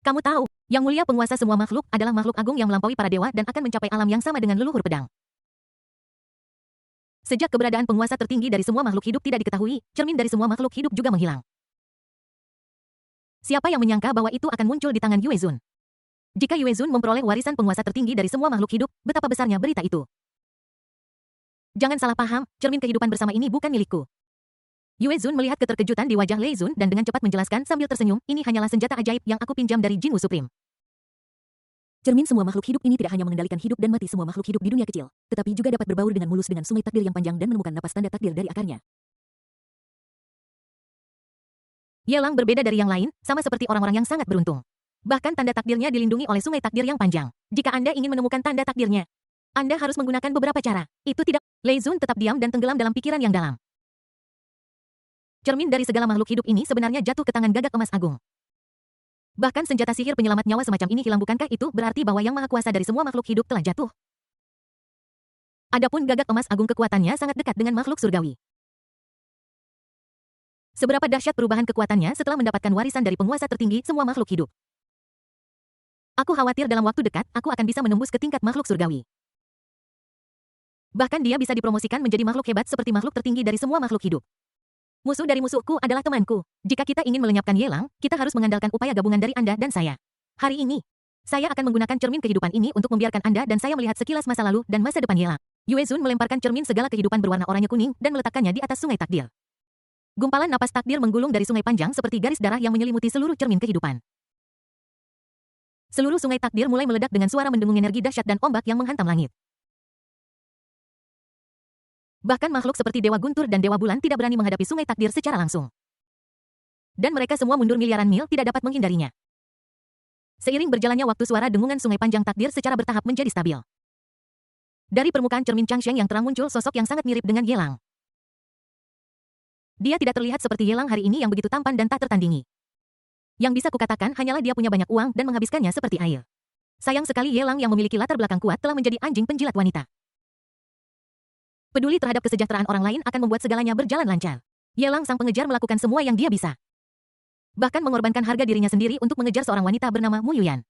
Speaker 1: Kamu tahu, yang mulia penguasa semua makhluk adalah makhluk agung yang melampaui para dewa dan akan mencapai alam yang sama dengan leluhur pedang. Sejak keberadaan penguasa tertinggi dari semua makhluk hidup tidak diketahui, cermin dari semua makhluk hidup juga menghilang. Siapa yang menyangka bahwa itu akan muncul di tangan Yue Zun? Jika Yue Zun memperoleh warisan penguasa tertinggi dari semua makhluk hidup, betapa besarnya berita itu. Jangan salah paham, cermin kehidupan bersama ini bukan milikku. Yue Zun melihat keterkejutan di wajah Lei Zun dan dengan cepat menjelaskan sambil tersenyum, ini hanyalah senjata ajaib yang aku pinjam dari Jinwu Supreme.
Speaker 2: Cermin semua makhluk hidup ini tidak hanya mengendalikan hidup dan mati semua makhluk hidup di dunia kecil, tetapi juga dapat berbaur dengan mulus dengan sungai takdir yang panjang dan menemukan napas tanda takdir dari akarnya.
Speaker 1: Yelang berbeda dari yang lain, sama seperti orang-orang yang sangat beruntung. Bahkan tanda takdirnya dilindungi oleh sungai takdir yang panjang. Jika Anda ingin menemukan tanda takdirnya, Anda harus menggunakan beberapa cara. Itu tidak. Lei Zun tetap diam dan tenggelam dalam pikiran yang dalam. Cermin dari segala makhluk hidup ini sebenarnya jatuh ke tangan Gagak Emas Agung. Bahkan senjata sihir penyelamat nyawa semacam ini hilang, bukankah itu berarti bahwa yang maha kuasa dari semua makhluk hidup telah jatuh? Adapun Gagak Emas Agung kekuatannya sangat dekat dengan makhluk surgawi. Seberapa dahsyat perubahan kekuatannya setelah mendapatkan warisan dari penguasa tertinggi semua makhluk hidup. Aku khawatir dalam waktu dekat, aku akan bisa menembus ke tingkat makhluk surgawi. Bahkan dia bisa dipromosikan menjadi makhluk hebat seperti makhluk tertinggi dari semua makhluk hidup. Musuh dari musuhku adalah temanku. Jika kita ingin melenyapkan Yelang, kita harus mengandalkan upaya gabungan dari Anda dan saya. Hari ini, saya akan menggunakan cermin kehidupan ini untuk membiarkan Anda dan saya melihat sekilas masa lalu dan masa depan Yelang. Yue Zun melemparkan cermin segala kehidupan berwarna oranye kuning dan meletakkannya di atas sungai takdir. Gumpalan napas takdir menggulung dari sungai panjang seperti garis darah yang menyelimuti seluruh cermin kehidupan. Seluruh sungai takdir mulai meledak dengan suara mendengung energi dahsyat dan ombak yang menghantam langit. Bahkan makhluk seperti Dewa Guntur dan Dewa Bulan tidak berani menghadapi sungai takdir secara langsung. Dan mereka semua mundur miliaran mil tidak dapat menghindarinya. Seiring berjalannya waktu suara dengungan sungai panjang takdir secara bertahap menjadi stabil. Dari permukaan cermin Changsheng yang terang muncul sosok yang sangat mirip dengan Yelang. Dia tidak terlihat seperti Yelang hari ini yang begitu tampan dan tak tertandingi. Yang bisa kukatakan hanyalah dia punya banyak uang dan menghabiskannya seperti air. Sayang sekali Yelang yang memiliki latar belakang kuat telah menjadi anjing penjilat wanita. Peduli terhadap kesejahteraan orang lain akan membuat segalanya berjalan lancar. Yelang sang pengejar melakukan semua yang dia bisa. Bahkan mengorbankan harga dirinya sendiri untuk mengejar seorang wanita bernama Mu Yuyan.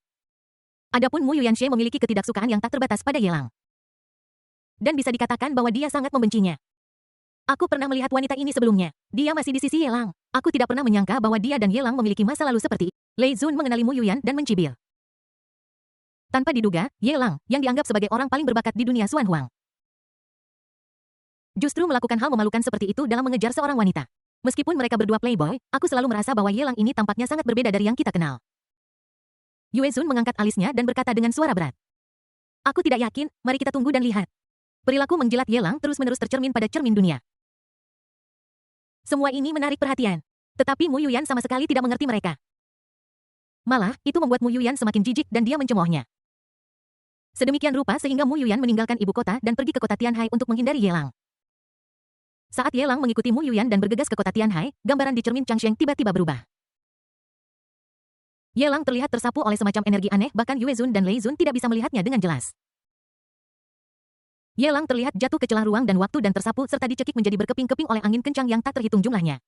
Speaker 1: Adapun Mu Yuanxie memiliki ketidaksukaan yang tak terbatas pada Ye Lang. Dan bisa dikatakan bahwa dia sangat membencinya. Aku pernah melihat wanita ini sebelumnya. Dia masih di sisi Ye Lang. Aku tidak pernah menyangka bahwa dia dan Ye Lang memiliki masa lalu seperti. Lei Zun mengenali Mu Yuyan dan mencibir. Tanpa diduga, Ye Lang, yang dianggap sebagai orang paling berbakat di dunia Xuan Huang, justru melakukan hal memalukan seperti itu dalam mengejar seorang wanita. Meskipun mereka berdua playboy, aku selalu merasa bahwa Ye Lang ini tampaknya sangat berbeda dari yang kita kenal. Yue Zun mengangkat alisnya dan berkata dengan suara berat. Aku tidak yakin, mari kita tunggu dan lihat. Perilaku menjilat Ye Lang terus-menerus tercermin pada cermin dunia. Semua ini menarik perhatian. Tetapi Mu Yuyan sama sekali tidak mengerti mereka. Malah, itu membuat Mu Yuyan semakin jijik dan dia mencemoohnya. Sedemikian rupa sehingga Mu Yuyan meninggalkan ibu kota dan pergi ke kota Tianhai untuk menghindari Ye Lang. Saat Ye Lang mengikuti Mu Yuyan dan bergegas ke kota Tianhai, gambaran di cermin Changsheng tiba-tiba berubah. Ye Lang terlihat tersapu oleh semacam energi aneh, bahkan Yue Zun dan Lei Zun tidak bisa melihatnya dengan jelas. Ye Lang terlihat jatuh ke celah ruang dan waktu dan tersapu serta dicekik menjadi berkeping-keping oleh angin kencang yang tak terhitung jumlahnya.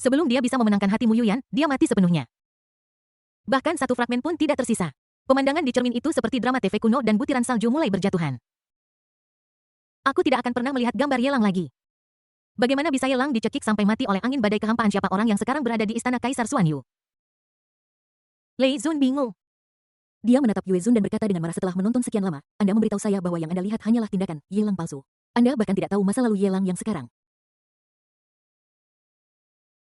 Speaker 1: Sebelum dia bisa memenangkan hati Mu Yuyan, dia mati sepenuhnya. Bahkan satu fragmen pun tidak tersisa. Pemandangan di cermin itu seperti drama TV kuno dan butiran salju mulai berjatuhan. Aku tidak akan pernah melihat gambar Ye Lang lagi. Bagaimana bisa Ye Lang dicekik sampai mati oleh angin badai kehampaan siapa orang yang sekarang berada di istana Kaisar Xuan Yu? Lei Zun bingung.
Speaker 2: Dia menatap Yue Zun dan berkata dengan marah setelah menonton sekian lama, Anda memberitahu saya bahwa yang Anda lihat hanyalah tindakan Ye Lang palsu. Anda bahkan tidak tahu masa lalu Ye Lang yang sekarang.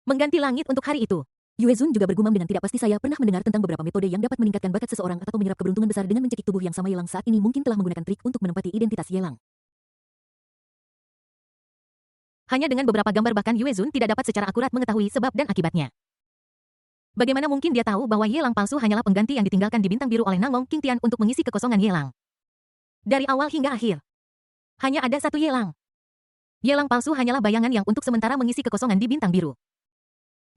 Speaker 1: Mengganti langit untuk hari itu.
Speaker 2: Yue Zun juga bergumam dengan tidak pasti saya pernah mendengar tentang beberapa metode yang dapat meningkatkan bakat seseorang atau menyerap keberuntungan besar dengan mencekik tubuh yang sama Ye Lang saat ini mungkin telah menggunakan trik untuk menempati identitas Ye Lang.
Speaker 1: Hanya dengan beberapa gambar bahkan Yue Zun tidak dapat secara akurat mengetahui sebab dan akibatnya. Bagaimana mungkin dia tahu bahwa Ye Lang palsu hanyalah pengganti yang ditinggalkan di bintang biru oleh Nanglong King Tian untuk mengisi kekosongan Ye Lang. Dari awal hingga akhir, hanya ada satu Ye Lang. Ye Lang palsu hanyalah bayangan yang untuk sementara mengisi kekosongan di bintang biru.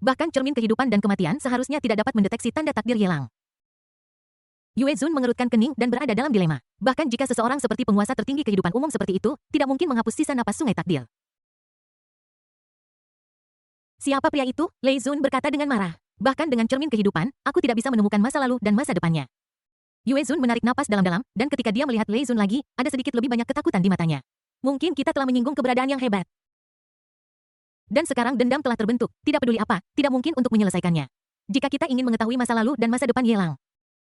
Speaker 1: Bahkan cermin kehidupan dan kematian seharusnya tidak dapat mendeteksi tanda takdir Ye Lang. Yue Zun mengerutkan kening dan berada dalam dilema. Bahkan jika seseorang seperti penguasa tertinggi kehidupan umum seperti itu, tidak mungkin menghapus sisa napas sungai takdir. Siapa pria itu? Lei Zun berkata dengan marah. Bahkan dengan cermin kehidupan, aku tidak bisa menemukan masa lalu dan masa depannya. Yue Zun menarik napas dalam-dalam, dan ketika dia melihat Lei Zun lagi, ada sedikit lebih banyak ketakutan di matanya. Mungkin kita telah menyinggung keberadaan yang hebat. Dan sekarang dendam telah terbentuk, tidak peduli apa, tidak mungkin untuk menyelesaikannya. Jika kita ingin mengetahui masa lalu dan masa depan Ye Lang,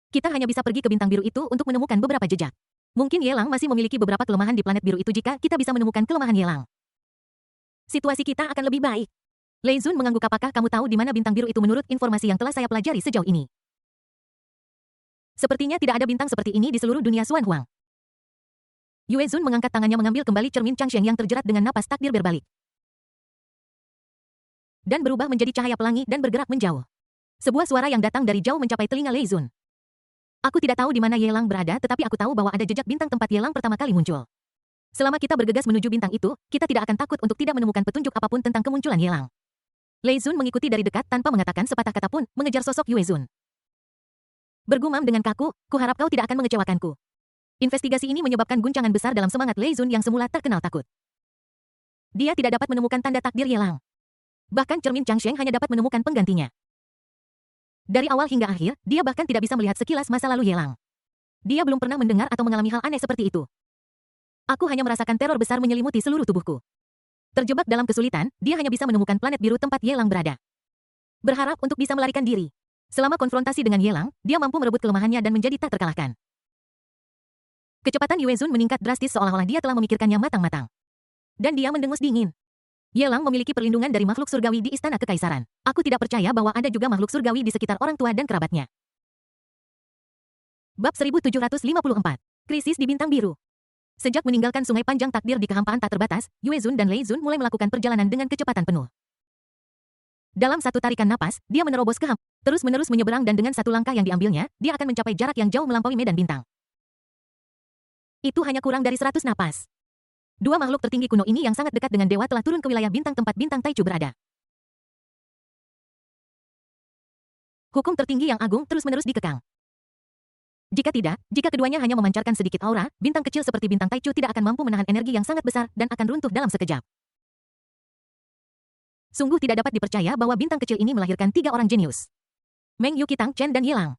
Speaker 1: kita hanya bisa pergi ke bintang biru itu untuk menemukan beberapa jejak. Mungkin Ye Lang masih memiliki beberapa kelemahan di planet biru itu jika kita bisa menemukan kelemahan Ye Lang. Situasi kita akan lebih baik. Lei Zun mengangguk. Apakah kamu tahu di mana bintang biru itu menurut informasi yang telah saya pelajari sejauh ini? Sepertinya tidak ada bintang seperti ini di seluruh dunia Xuan Huang. Yue Zun mengangkat tangannya mengambil kembali cermin Changsheng yang terjerat dengan napas takdir berbalik. Dan berubah menjadi cahaya pelangi dan bergerak menjauh. Sebuah suara yang datang dari jauh mencapai telinga Lei Zun. Aku tidak tahu di mana Ye Lang berada, tetapi aku tahu bahwa ada jejak bintang tempat Ye Lang pertama kali muncul. Selama kita bergegas menuju bintang itu, kita tidak akan takut untuk tidak menemukan petunjuk apapun tentang kemunculan Ye Lang. Lei Zun mengikuti dari dekat tanpa mengatakan sepatah kata pun, mengejar sosok Yue Zun. Bergumam dengan kaku, kuharap kau tidak akan mengecewakanku. Investigasi ini menyebabkan guncangan besar dalam semangat Lei Zun yang semula terkenal takut. Dia tidak dapat menemukan tanda takdir Ye Lang. Bahkan cermin Changsheng hanya dapat menemukan penggantinya. Dari awal hingga akhir, dia bahkan tidak bisa melihat sekilas masa lalu Ye Lang. Dia belum pernah mendengar atau mengalami hal aneh seperti itu. Aku hanya merasakan teror besar menyelimuti seluruh tubuhku. Terjebak dalam kesulitan, dia hanya bisa menemukan planet biru tempat Ye Lang berada. Berharap untuk bisa melarikan diri. Selama konfrontasi dengan Ye Lang, dia mampu merebut kelemahannya dan menjadi tak terkalahkan. Kecepatan Yue Zun meningkat drastis seolah-olah dia telah memikirkannya matang-matang. Dan dia mendengus dingin. Ye Lang memiliki perlindungan dari makhluk surgawi di istana kekaisaran. Aku tidak percaya bahwa ada juga makhluk surgawi di sekitar orang tua dan kerabatnya. Bab 1754. Krisis di Bintang Biru. Sejak meninggalkan sungai panjang takdir di kehampaan tak terbatas, Yue Zun dan Lei Zun mulai melakukan perjalanan dengan kecepatan penuh. Dalam satu tarikan napas, dia menerobos ke terus-menerus menyeberang dan dengan satu langkah yang diambilnya, dia akan mencapai jarak yang jauh melampaui medan bintang. Itu hanya kurang dari 100 napas. Dua makhluk tertinggi kuno ini yang sangat dekat dengan dewa telah turun ke wilayah bintang tempat bintang Taichu berada. Hukum tertinggi yang agung terus-menerus dikekang. Jika tidak, jika keduanya hanya memancarkan sedikit aura, bintang kecil seperti bintang Taichu tidak akan mampu menahan energi yang sangat besar dan akan runtuh dalam sekejap. Sungguh tidak dapat dipercaya bahwa bintang kecil ini melahirkan 3 orang jenius. Meng Yu, Qitang, Chen dan Ye Lang.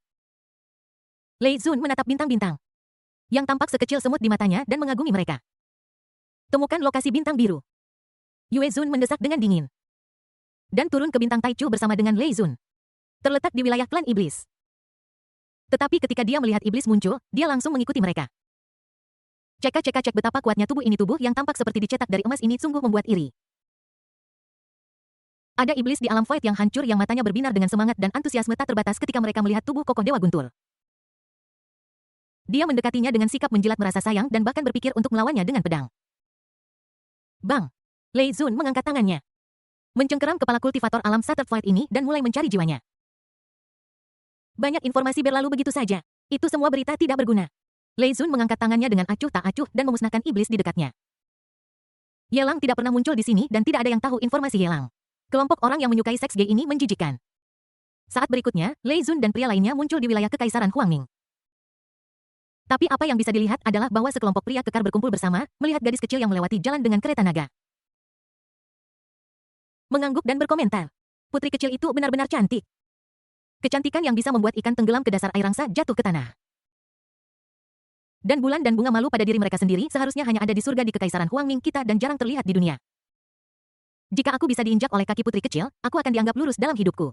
Speaker 1: Lei Zun menatap bintang-bintang yang tampak sekecil semut di matanya dan mengagumi mereka. Temukan lokasi bintang biru. Yue Zun mendesak dengan dingin. Dan turun ke bintang Taichu bersama dengan Lei Zun. Terletak di wilayah klan iblis. Tetapi ketika dia melihat iblis muncul, dia langsung mengikuti mereka. Cek betapa kuatnya tubuh ini, tubuh yang tampak seperti dicetak dari emas ini sungguh membuat iri. Ada iblis di alam void yang hancur yang matanya berbinar dengan semangat dan antusiasme tak terbatas ketika mereka melihat tubuh kokoh Dewa Guntur. Dia mendekatinya dengan sikap menjilat merasa sayang dan bahkan berpikir untuk melawannya dengan pedang. Bang! Lei Zun mengangkat tangannya. Mencengkeram kepala kultivator alam Shattered Void ini dan mulai mencari jiwanya. Banyak informasi berlalu begitu saja. Itu semua berita tidak berguna. Lei Zun mengangkat tangannya dengan acuh tak acuh dan memusnahkan iblis di dekatnya. Yelang tidak pernah muncul di sini dan tidak ada yang tahu informasi Yelang. Kelompok orang yang menyukai seks gay ini menjijikkan. Saat berikutnya, Lei Zun dan pria lainnya muncul di wilayah Kekaisaran Huangming. Tapi apa yang bisa dilihat adalah bahwa sekelompok pria kekar berkumpul bersama, melihat gadis kecil yang melewati jalan dengan kereta naga. Mengangguk dan berkomentar. Putri kecil itu benar-benar cantik. Kecantikan yang bisa membuat ikan tenggelam ke dasar air angsa jatuh ke tanah. Dan bulan dan bunga malu pada diri mereka sendiri seharusnya hanya ada di surga di Kekaisaran Huangming kita dan jarang terlihat di dunia. Jika aku bisa diinjak oleh kaki putri kecil, aku akan dianggap lurus dalam hidupku.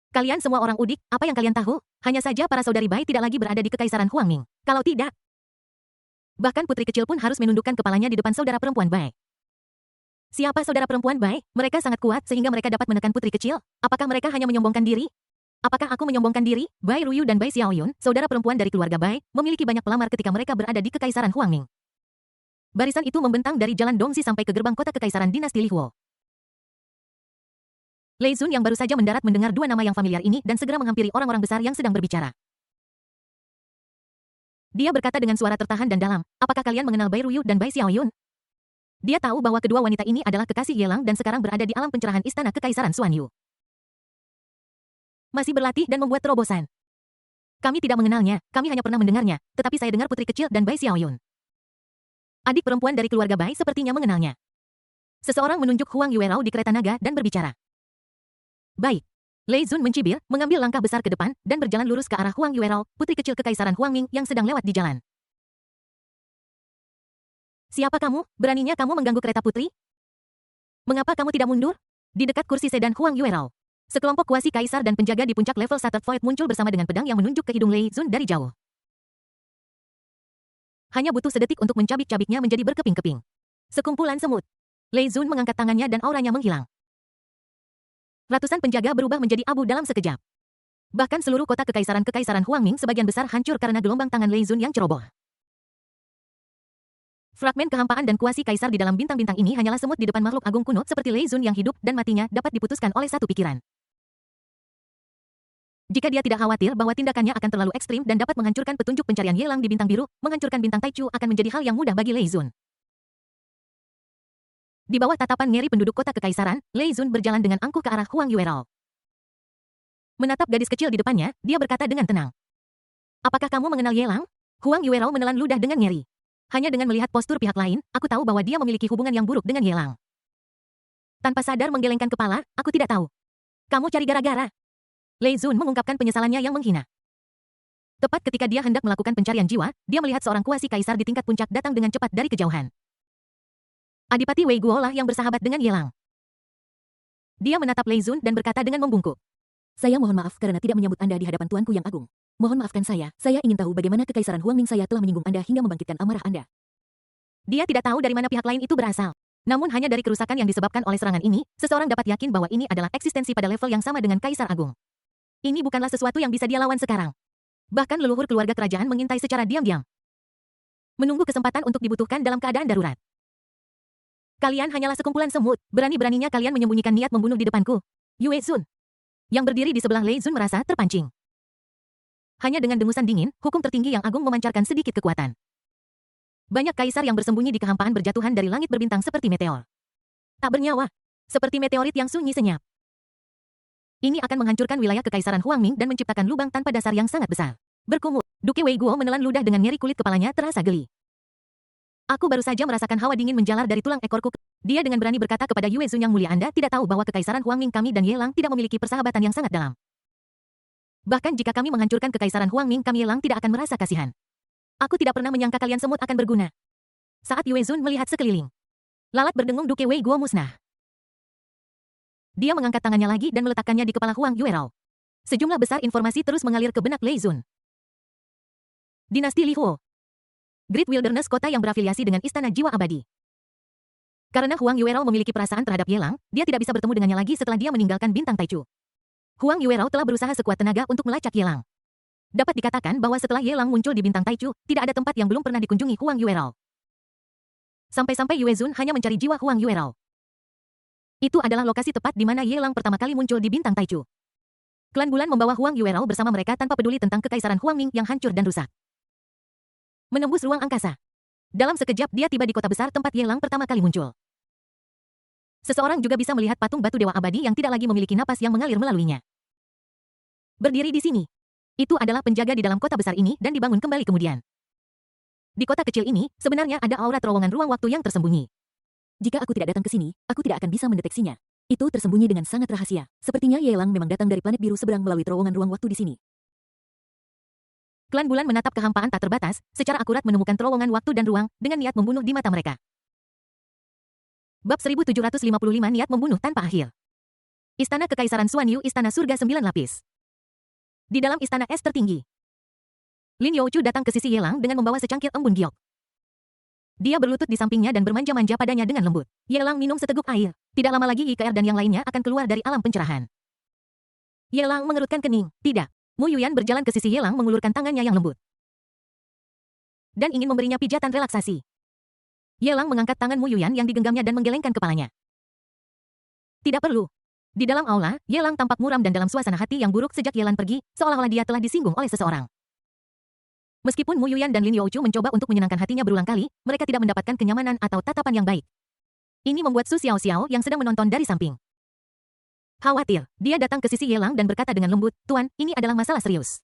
Speaker 1: Kalian semua orang udik, apa yang kalian tahu? Hanya saja para saudari Bai tidak lagi berada di Kekaisaran Huangming. Kalau tidak, bahkan putri kecil pun harus menundukkan kepalanya di depan saudara perempuan Bai. Siapa saudara perempuan Bai? Mereka sangat kuat sehingga mereka dapat menekan putri kecil? Apakah mereka hanya menyombongkan diri? Apakah aku menyombongkan diri? Bai Ruyu dan Bai Xiaoyun, saudara perempuan dari keluarga Bai, memiliki banyak pelamar ketika mereka berada di Kekaisaran Huangming. Barisan itu membentang dari jalan Dongxi sampai ke gerbang kota Kekaisaran Dinasti Lihuo. Lei Zun yang baru saja mendarat mendengar dua nama yang familiar ini dan segera menghampiri orang-orang besar yang sedang berbicara. Dia berkata dengan suara tertahan dan dalam, apakah kalian mengenal Bai Ruyu dan Bai Xiaoyun? Dia tahu bahwa kedua wanita ini adalah kekasih Yelang dan sekarang berada di alam pencerahan Istana Kekaisaran Xuanyu. Masih berlatih dan membuat terobosan. Kami tidak mengenalnya, kami hanya pernah mendengarnya, tetapi saya dengar putri kecil dan Bai Xiaoyun. Adik perempuan dari keluarga Bai sepertinya mengenalnya. Seseorang menunjuk Huang Yuerao di kereta naga dan berbicara. Baik. Lei Zun mencibir, mengambil langkah besar ke depan, dan berjalan lurus ke arah Huang Yuerao, putri kecil Kekaisaran Huangming yang sedang lewat di jalan. Siapa kamu? Beraninya kamu mengganggu kereta putri? Mengapa kamu tidak mundur? Di dekat kursi sedan Huang Yuerao, sekelompok kuasi kaisar dan penjaga di puncak level Shattered Void muncul bersama dengan pedang yang menunjuk ke hidung Lei Zun dari jauh. Hanya butuh sedetik untuk mencabik-cabiknya menjadi berkeping-keping. Sekumpulan semut. Lei Zun mengangkat tangannya dan auranya menghilang. Ratusan penjaga berubah menjadi abu dalam sekejap. Bahkan seluruh kota Kekaisaran Huangming sebagian besar hancur karena gelombang tangan Lei Zun yang ceroboh. Fragmen kehampaan dan kuasi kaisar di dalam bintang-bintang ini hanyalah semut di depan makhluk agung kuno seperti Lei Zun yang hidup dan matinya dapat diputuskan oleh satu pikiran. Jika dia tidak khawatir bahwa tindakannya akan terlalu ekstrim dan dapat menghancurkan petunjuk pencarian Yelang di bintang biru, menghancurkan bintang Taichu akan menjadi hal yang mudah bagi Lei Zun. Di bawah tatapan ngeri penduduk kota kekaisaran, Lei Zun berjalan dengan angkuh ke arah Huang Yuerao. Menatap gadis kecil di depannya, dia berkata dengan tenang. Apakah kamu mengenal Yelang? Huang Yuerao menelan ludah dengan ngeri. Hanya dengan melihat postur pihak lain, aku tahu bahwa dia memiliki hubungan yang buruk dengan Yelang. Tanpa sadar menggelengkan kepala, aku tidak tahu. Kamu cari gara-gara. Lei Zun mengungkapkan penyesalannya yang menghina. Tepat ketika dia hendak melakukan pencarian jiwa, dia melihat seorang kuasi kaisar di tingkat puncak datang dengan cepat dari kejauhan. Adipati Wei Guo lah yang bersahabat dengan Yelang. Dia menatap Lei Zun dan berkata dengan membungkuk.
Speaker 2: Saya mohon maaf karena tidak menyambut Anda di hadapan Tuanku yang agung. Mohon maafkan saya ingin tahu bagaimana Kekaisaran Huangming saya telah menyinggung Anda hingga membangkitkan amarah Anda.
Speaker 1: Dia tidak tahu dari mana pihak lain itu berasal. Namun hanya dari kerusakan yang disebabkan oleh serangan ini, seseorang dapat yakin bahwa ini adalah eksistensi pada level yang sama dengan Kaisar Agung. Ini bukanlah sesuatu yang bisa dia lawan sekarang. Bahkan leluhur keluarga kerajaan mengintai secara diam-diam. Menunggu kesempatan untuk dibutuhkan dalam keadaan darurat. Kalian hanyalah sekumpulan semut, berani-beraninya kalian menyembunyikan niat membunuh di depanku. Yue Zun, yang berdiri di sebelah Lei Zun merasa terpancing. Hanya dengan dengusan dingin, hukum tertinggi yang agung memancarkan sedikit kekuatan. Banyak kaisar yang bersembunyi di kehampaan berjatuhan dari langit berbintang seperti meteor. Tak bernyawa, seperti meteorit yang sunyi senyap. Ini akan menghancurkan wilayah Kekaisaran Huangming dan menciptakan lubang tanpa dasar yang sangat besar. Berkumut, Duke Wei Guo menelan ludah dengan nyeri kulit kepalanya terasa geli. Aku baru saja merasakan hawa dingin menjalar dari tulang ekorku. Dia dengan berani berkata kepada Yue Zun yang mulia, Anda tidak tahu bahwa Kekaisaran Huangming kami dan Yelang tidak memiliki persahabatan yang sangat dalam. Bahkan jika kami menghancurkan kekaisaran Huangming, kami Yelang tidak akan merasa kasihan. Aku tidak pernah menyangka kalian semut akan berguna. Saat Yue Zun melihat sekeliling, lalat berdengung Duke Wei Guo musnah. Dia mengangkat tangannya lagi dan meletakkannya di kepala Huang Yuerao. Sejumlah besar informasi terus mengalir ke benak Lei Zun. Dinasti Li Huo. Great Wilderness, kota yang berafiliasi dengan Istana Jiwa Abadi. Karena Huang Yuerao memiliki perasaan terhadap Ye Lang, dia tidak bisa bertemu dengannya lagi setelah dia meninggalkan bintang Taichu. Huang Yuerao telah berusaha sekuat tenaga untuk melacak Ye Lang. Dapat dikatakan bahwa setelah Ye Lang muncul di bintang Taichu, tidak ada tempat yang belum pernah dikunjungi Huang Yuerao. Sampai-sampai Yue Zun hanya mencari jiwa Huang Yuerao. Itu adalah lokasi tepat di mana Ye Lang pertama kali muncul di bintang Taichu. Klan Bulan membawa Huang Yuerao bersama mereka tanpa peduli tentang kekaisaran Huangming yang hancur dan rusak. Menembus ruang angkasa. Dalam sekejap dia tiba di kota besar tempat Ye Lang pertama kali muncul. Seseorang juga bisa melihat patung batu dewa abadi yang tidak lagi memiliki napas yang mengalir melaluinya. Berdiri di sini. Itu adalah penjaga di dalam kota besar ini dan dibangun kembali kemudian. Di kota kecil ini, sebenarnya ada aura terowongan ruang waktu yang tersembunyi.
Speaker 2: Jika aku tidak datang ke sini, aku tidak akan bisa mendeteksinya. Itu tersembunyi dengan sangat rahasia. Sepertinya Ye Lang memang datang dari planet biru seberang melalui terowongan ruang waktu di sini.
Speaker 1: Klan Bulan menatap kehampaan tak terbatas, secara akurat menemukan terowongan waktu dan ruang, dengan niat membunuh di mata mereka. Bab 1755 Niat membunuh tanpa akhir. Istana Kekaisaran Xuan Yu, Istana Surga 9 lapis. Di dalam istana es tertinggi, Lin Youchu datang ke sisi Ye Lang dengan membawa secangkir embun giok. Dia berlutut di sampingnya dan bermanja-manja padanya dengan lembut. Ye Lang minum seteguk air. Tidak lama lagi Yi Keer dan yang lainnya akan keluar dari alam pencerahan. Ye Lang mengerutkan kening. Tidak. Mu Yuyan berjalan ke sisi Ye Lang mengulurkan tangannya yang lembut. Dan ingin memberinya pijatan relaksasi. Ye Lang mengangkat tangan Mu Yuyan yang digenggamnya dan menggelengkan kepalanya. Tidak perlu. Di dalam aula, Ye Lang tampak muram dan dalam suasana hati yang buruk sejak Ye Lang pergi, seolah-olah dia telah disinggung oleh seseorang. Meskipun Mu Yuyan dan Lin Youchu mencoba untuk menyenangkan hatinya berulang kali, mereka tidak mendapatkan kenyamanan atau tatapan yang baik. Ini membuat Su Xiao yang sedang menonton dari samping khawatir. Dia datang ke sisi Ye Lang dan berkata dengan lembut, "Tuan, ini adalah masalah serius.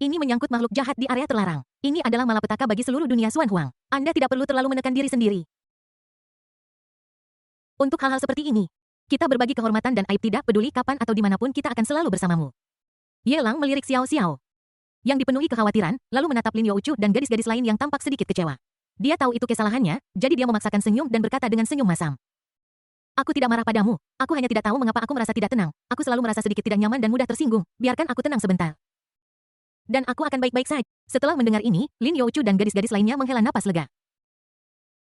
Speaker 1: Ini menyangkut makhluk jahat di area terlarang. Ini adalah malapetaka bagi seluruh dunia Xuan Huang. Anda tidak perlu terlalu menekan diri sendiri. Untuk hal-hal seperti ini, kita berbagi kehormatan dan aib tidak peduli kapan atau dimanapun kita akan selalu bersamamu." Ye Lang melirik Xiao yang dipenuhi kekhawatiran, lalu menatap Lin Youchu dan gadis-gadis lain yang tampak sedikit kecewa. Dia tahu itu kesalahannya, jadi dia memaksakan senyum dan berkata dengan senyum masam. "Aku tidak marah padamu. Aku hanya tidak tahu mengapa aku merasa tidak tenang. Aku selalu merasa sedikit tidak nyaman dan mudah tersinggung. Biarkan aku tenang sebentar. Dan aku akan baik-baik saja." Setelah mendengar ini, Lin Youchu dan gadis-gadis lainnya menghela napas lega.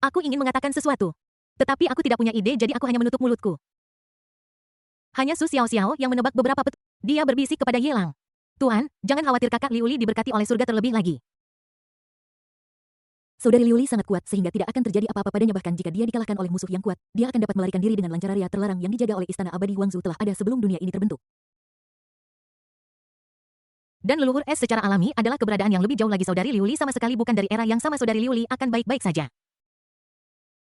Speaker 1: "Aku ingin mengatakan sesuatu. Tetapi aku tidak punya ide jadi aku hanya menutup mulutku." Hanya Su Xiao yang menebak beberapa petunjuk. Dia berbisik kepada Ye Lang. "Tuan, jangan khawatir kakak Liuli diberkati oleh surga terlebih lagi.
Speaker 2: Saudari Liuli sangat kuat sehingga tidak akan terjadi apa-apa padanya bahkan jika dia dikalahkan oleh musuh yang kuat, dia akan dapat melarikan diri dengan lancar. Area terlarang yang dijaga oleh Istana Abadi Wangzu telah ada sebelum dunia ini terbentuk.
Speaker 1: Dan leluhur es secara alami adalah keberadaan yang lebih jauh lagi. Saudari Liuli sama sekali bukan dari era yang sama. Saudari Liuli akan baik-baik saja."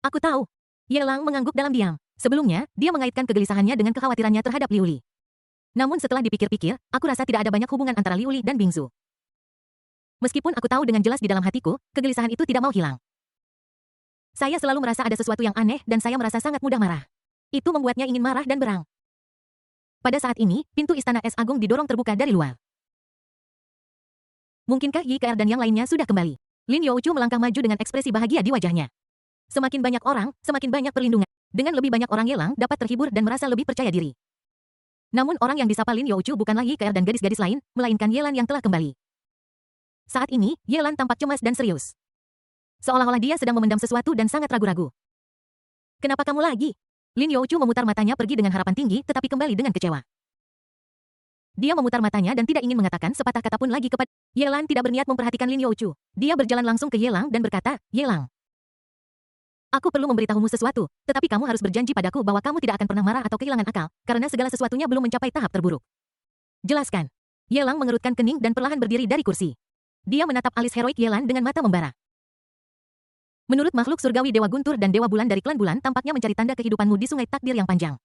Speaker 1: "Aku tahu." Ye Lang mengangguk dalam diam. Sebelumnya, dia mengaitkan kegelisahannya dengan kekhawatirannya terhadap Liuli. Namun setelah dipikir-pikir, aku rasa tidak ada banyak hubungan antara Liuli dan Bingzu. Meskipun aku tahu dengan jelas di dalam hatiku, kegelisahan itu tidak mau hilang. Saya selalu merasa ada sesuatu yang aneh dan saya merasa sangat mudah marah. Itu membuatnya ingin marah dan berang. Pada saat ini, pintu Istana Es Agung didorong terbuka dari luar. Mungkinkah Yi Keer dan yang lainnya sudah kembali? Lin Youchu melangkah maju dengan ekspresi bahagia di wajahnya. Semakin banyak orang, semakin banyak perlindungan. Dengan lebih banyak orang Ye Lang dapat terhibur dan merasa lebih percaya diri. Namun orang yang disapa Lin Youchu bukanlah Yi Keer dan gadis-gadis lain, melainkan Ye Lan yang telah kembali. Saat ini, Ye Lan tampak cemas dan serius. Seolah-olah dia sedang memendam sesuatu dan sangat ragu-ragu. "Kenapa kamu lagi?" Lin Youchu memutar matanya pergi dengan harapan tinggi tetapi kembali dengan kecewa. Dia memutar matanya dan tidak ingin mengatakan sepatah kata pun lagi kepada Ye Lan. Tidak berniat memperhatikan Lin Youchu. Dia berjalan langsung ke Ye Lang dan berkata, "Ye Lang, aku perlu memberitahumu sesuatu, tetapi kamu harus berjanji padaku bahwa kamu tidak akan pernah marah atau kehilangan akal, karena segala sesuatunya belum mencapai tahap terburuk." "Jelaskan." Ye Lang mengerutkan kening dan perlahan berdiri dari kursi. Dia menatap alis heroik Ye Lan dengan mata membara. "Menurut makhluk surgawi Dewa Guntur dan Dewa Bulan dari klan Bulan tampaknya mencari tanda kehidupanmu di sungai takdir yang panjang.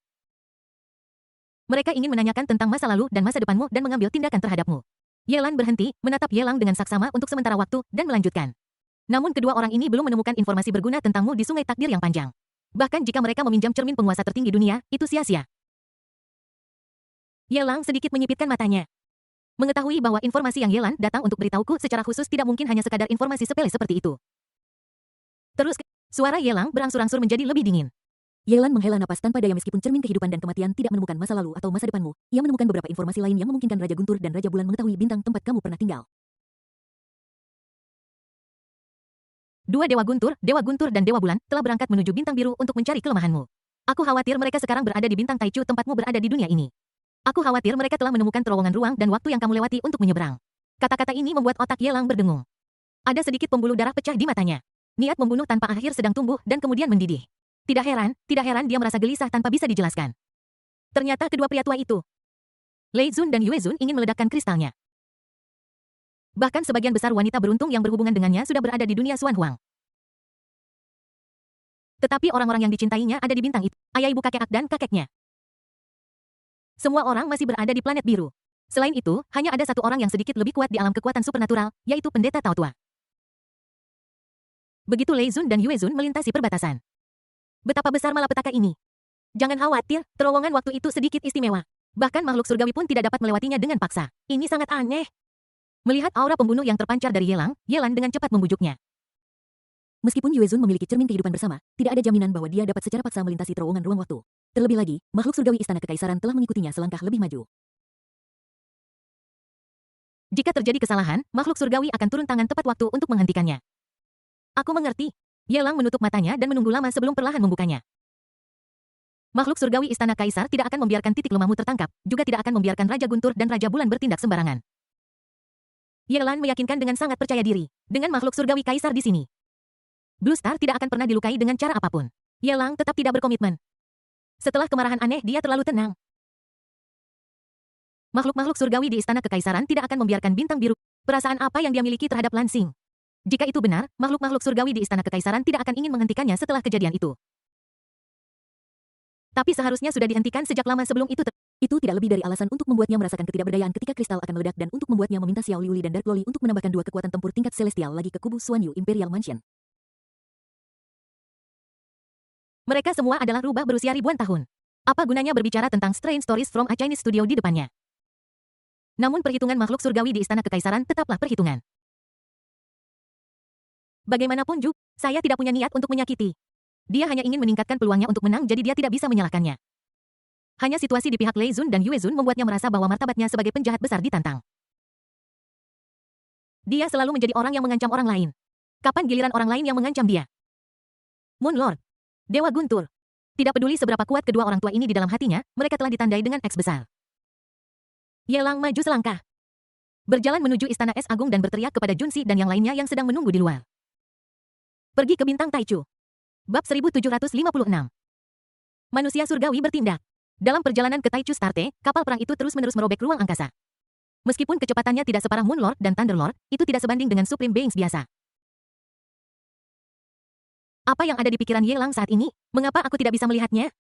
Speaker 1: Mereka ingin menanyakan tentang masa lalu dan masa depanmu dan mengambil tindakan terhadapmu." Ye Lan berhenti, menatap Ye Lang dengan saksama untuk sementara waktu, dan melanjutkan. "Namun kedua orang ini belum menemukan informasi berguna tentangmu di sungai takdir yang panjang. Bahkan jika mereka meminjam cermin penguasa tertinggi dunia, itu sia-sia." Ye Lang sedikit menyipitkan matanya. Mengetahui bahwa informasi yang Yelan datang untuk beritahuku secara khusus tidak mungkin hanya sekadar informasi sepele seperti itu. Terus, suara Yelang berangsur-angsur menjadi lebih dingin.
Speaker 2: Yelan menghela napas tanpa daya meskipun cermin kehidupan dan kematian tidak menemukan masa lalu atau masa depanmu. Ia menemukan beberapa informasi lain yang memungkinkan Raja Guntur dan Raja Bulan mengetahui bintang tempat kamu pernah tinggal.
Speaker 1: Dua Dewa Guntur dan Dewa Bulan telah berangkat menuju bintang biru untuk mencari kelemahanmu. Aku khawatir mereka sekarang berada di bintang Taichu tempatmu berada di dunia ini. Aku khawatir mereka telah menemukan terowongan ruang dan waktu yang kamu lewati untuk menyeberang. Kata-kata ini membuat otak Yelang berdengung. Ada sedikit pembuluh darah pecah di matanya. Niat membunuh tanpa akhir sedang tumbuh dan kemudian mendidih. Tidak heran dia merasa gelisah tanpa bisa dijelaskan. Ternyata kedua pria tua itu, Lei Zun dan Yue Zun, ingin meledakkan kristalnya. Bahkan sebagian besar wanita beruntung yang berhubungan dengannya sudah berada di dunia Xuan Huang. Tetapi orang-orang yang dicintainya ada di bintang itu, ayah ibu kakek Ak dan kakeknya. Semua orang masih berada di planet biru. Selain itu, hanya ada satu orang yang sedikit lebih kuat di alam kekuatan supernatural, yaitu pendeta Tao Tua. Begitu Lei Zun dan Yue Zun melintasi perbatasan. Betapa besar malapetaka ini. Jangan khawatir, terowongan waktu itu sedikit istimewa. Bahkan makhluk surgawi pun tidak dapat melewatinya dengan paksa. Ini sangat aneh. Melihat aura pembunuh yang terpancar dari Yelan dengan cepat membujuknya.
Speaker 2: Meskipun Yue Zun memiliki cermin kehidupan bersama, tidak ada jaminan bahwa dia dapat secara paksa melintasi terowongan ruang waktu. Terlebih lagi, makhluk surgawi Istana Kekaisaran telah mengikutinya selangkah lebih maju.
Speaker 1: Jika terjadi kesalahan, makhluk surgawi akan turun tangan tepat waktu untuk menghentikannya. Aku mengerti. Yelang menutup matanya dan menunggu lama sebelum perlahan membukanya. Makhluk surgawi Istana Kaisar tidak akan membiarkan titik lemahmu tertangkap, juga tidak akan membiarkan Raja Guntur dan Raja Bulan bertindak sembarangan. Yelan meyakinkan dengan sangat percaya diri, dengan makhluk surgawi Kaisar di sini, Blue Star tidak akan pernah dilukai dengan cara apapun. Yelang tetap tidak berkomitmen. Setelah kemarahan aneh, dia terlalu tenang. Makhluk-makhluk surgawi di Istana Kekaisaran tidak akan membiarkan bintang biru. Perasaan apa yang dia miliki terhadap Lansing? Jika itu benar, makhluk-makhluk surgawi di Istana Kekaisaran tidak akan ingin menghentikannya setelah kejadian itu. Tapi seharusnya sudah dihentikan sejak lama sebelum itu.
Speaker 2: Itu tidak lebih dari alasan untuk membuatnya merasakan ketidakberdayaan ketika kristal akan meledak dan untuk membuatnya meminta Xiao Liuli dan Dark Loli untuk menambahkan 2 kekuatan tempur tingkat celestial lagi ke kubu Xuan Yu Imperial Mansion.
Speaker 1: Mereka semua adalah rubah berusia ribuan tahun. Apa gunanya berbicara tentang Strange Stories from a Chinese Studio di depannya? Namun perhitungan makhluk surgawi di Istana Kekaisaran tetaplah perhitungan. Bagaimanapun juga, saya tidak punya niat untuk menyakiti. Dia hanya ingin meningkatkan peluangnya untuk menang, jadi dia tidak bisa menyalahkannya. Hanya situasi di pihak Lei Zun dan Yue Zun membuatnya merasa bahwa martabatnya sebagai penjahat besar ditantang. Dia selalu menjadi orang yang mengancam orang lain. Kapan giliran orang lain yang mengancam dia? Moon Lord, Dewa Guntur. Tidak peduli seberapa kuat kedua orang tua ini di dalam hatinya, mereka telah ditandai dengan X besar. Yelang maju selangkah. Berjalan menuju Istana Es Agung dan berteriak kepada Junsi dan yang lainnya yang sedang menunggu di luar. Pergi ke bintang Taichu. Bab 1756. Manusia surgawi bertindak. Dalam perjalanan ke Taichu Starte, kapal perang itu terus-menerus merobek ruang angkasa. Meskipun kecepatannya tidak separah Moon Lord dan Thunder Lord, itu tidak sebanding dengan Supreme Beings biasa. Apa yang ada di pikiran Yelang saat ini? Mengapa aku tidak bisa melihatnya?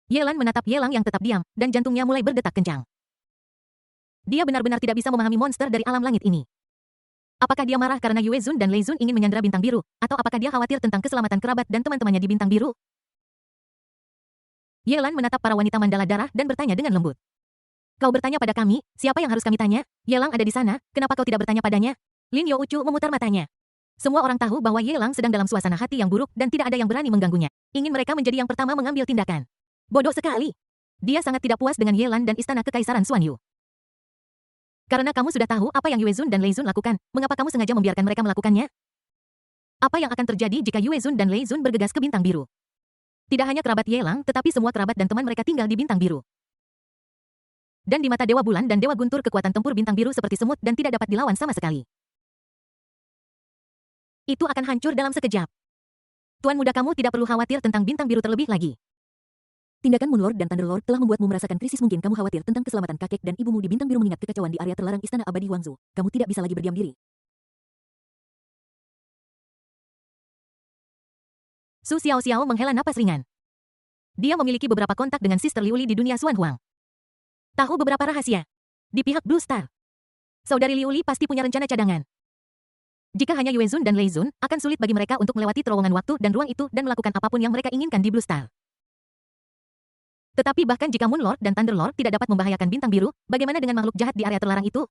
Speaker 1: Yelan menatap Yelang yang tetap diam, dan jantungnya mulai berdetak kencang. Dia benar-benar tidak bisa memahami monster dari alam langit ini. Apakah dia marah karena Yue Zun dan Lei Zun ingin menyandera bintang biru, atau apakah dia khawatir tentang keselamatan kerabat dan teman-temannya di bintang biru? Yelan menatap para wanita mandala darah dan bertanya dengan lembut. Kau bertanya pada kami, siapa yang harus kami tanya? Yelang ada di sana, kenapa kau tidak bertanya padanya? Lin Youchu memutar matanya. Semua orang tahu bahwa Yelang sedang dalam suasana hati yang buruk dan tidak ada yang berani mengganggunya. Ingin mereka menjadi yang pertama mengambil tindakan. Bodoh sekali. Dia sangat tidak puas dengan Yelan dan Istana Kekaisaran Xuan Yu. Karena kamu sudah tahu apa yang Yue Zun dan Lei Zun lakukan, mengapa kamu sengaja membiarkan mereka melakukannya? Apa yang akan terjadi jika Yue Zun dan Lei Zun bergegas ke bintang biru? Tidak hanya kerabat Yelang, tetapi semua kerabat dan teman mereka tinggal di bintang biru. Dan di mata Dewa Bulan dan Dewa Guntur, kekuatan tempur bintang biru seperti semut dan tidak dapat dilawan sama sekali. Itu akan hancur dalam sekejap. Tuan muda, kamu tidak perlu khawatir tentang bintang biru terlebih lagi.
Speaker 2: Tindakan Moon Lord dan Thunder Lord telah membuatmu merasakan krisis. Mungkin kamu khawatir tentang keselamatan kakek dan ibumu di bintang biru mengingat kekacauan di area terlarang Istana Abadi Huangzu. Kamu tidak bisa lagi berdiam diri.
Speaker 1: Su Xiao menghela napas ringan. Dia memiliki beberapa kontak dengan Sister Liuli di dunia Xuan Huang. Tahu beberapa rahasia. Di pihak Blue Star, saudari Liuli pasti punya rencana cadangan. Jika hanya Yue Zun dan Lei Zun, akan sulit bagi mereka untuk melewati terowongan waktu dan ruang itu dan melakukan apapun yang mereka inginkan di Blue Star. Tetapi bahkan jika Moon Lord dan Thunder Lord tidak dapat membahayakan bintang biru, bagaimana dengan makhluk jahat di area terlarang itu?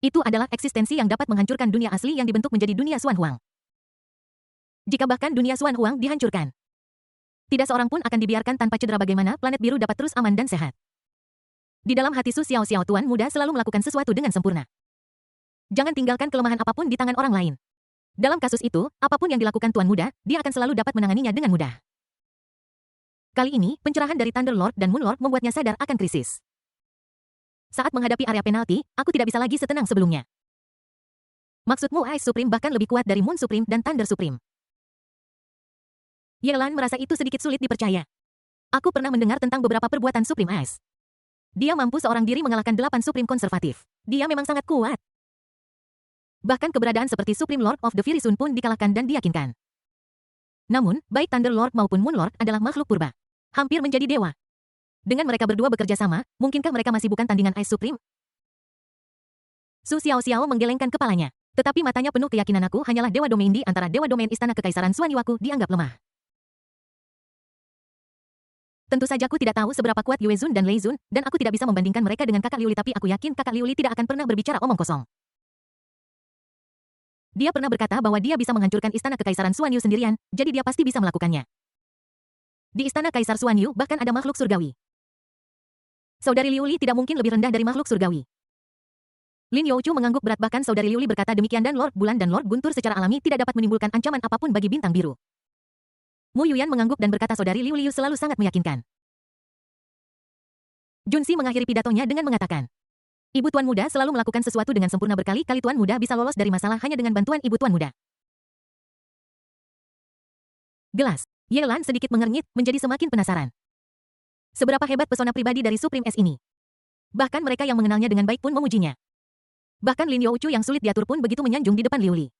Speaker 1: Itu adalah eksistensi yang dapat menghancurkan dunia asli yang dibentuk menjadi dunia Xuan Huang. Jika bahkan dunia Xuan Huang dihancurkan, tidak seorang pun akan dibiarkan tanpa cedera. Bagaimana planet biru dapat terus aman dan sehat? Di dalam hati Su Xiao Xiao, tuan muda selalu melakukan sesuatu dengan sempurna. Jangan tinggalkan kelemahan apapun di tangan orang lain. Dalam kasus itu, apapun yang dilakukan tuan muda, dia akan selalu dapat menanganinya dengan mudah. Kali ini, pencerahan dari Thunder Lord dan Moon Lord membuatnya sadar akan krisis. Saat menghadapi area penalti, aku tidak bisa lagi setenang sebelumnya. Maksudmu Ice Supreme bahkan lebih kuat dari Moon Supreme dan Thunder Supreme. Yelan merasa itu sedikit sulit dipercaya. Aku pernah mendengar tentang beberapa perbuatan Supreme Ice. Dia mampu seorang diri mengalahkan 8 Supreme konservatif. Dia memang sangat kuat. Bahkan keberadaan seperti Supreme Lord of the Fury Sun pun dikalahkan dan diyakinkan. Namun, baik Thunder Lord maupun Moon Lord adalah makhluk purba. Hampir menjadi dewa. Dengan mereka berdua bekerja sama, mungkinkah mereka masih bukan tandingan Ice Supreme? Su Xiao Xiao menggelengkan kepalanya. Tetapi matanya penuh keyakinan. Aku hanyalah dewa domain di antara dewa domain istana kekaisaran Xuan Yu. Aku dianggap lemah. Tentu saja aku tidak tahu seberapa kuat Yue Zun dan Lei Zun, dan aku tidak bisa membandingkan mereka dengan kakak Liuli, tapi aku yakin kakak Liuli tidak akan pernah berbicara omong kosong. Dia pernah berkata bahwa dia bisa menghancurkan istana kekaisaran Xuan Yu sendirian, jadi dia pasti bisa melakukannya. Di istana Kaisar Xuan Yu bahkan ada makhluk surgawi. Saudari Liuli tidak mungkin lebih rendah dari makhluk surgawi. Lin Youchu mengangguk berat, bahkan saudari Liuli berkata demikian, dan Lord Bulan dan Lord Guntur secara alami tidak dapat menimbulkan ancaman apapun bagi bintang biru. Mu Yuyan mengangguk dan berkata saudari Liu Liu selalu sangat meyakinkan. Junsi mengakhiri pidatonya dengan mengatakan, Ibu Tuan Muda selalu melakukan sesuatu dengan sempurna. Berkali-kali Tuan Muda bisa lolos dari masalah hanya dengan bantuan Ibu Tuan Muda. Gelas. Yelan sedikit mengernyit, menjadi semakin penasaran. Seberapa hebat pesona pribadi dari Supreme S ini. Bahkan mereka yang mengenalnya dengan baik pun memujinya. Bahkan Lin Youchu yang sulit diatur pun begitu menyanjung di depan Liu Li.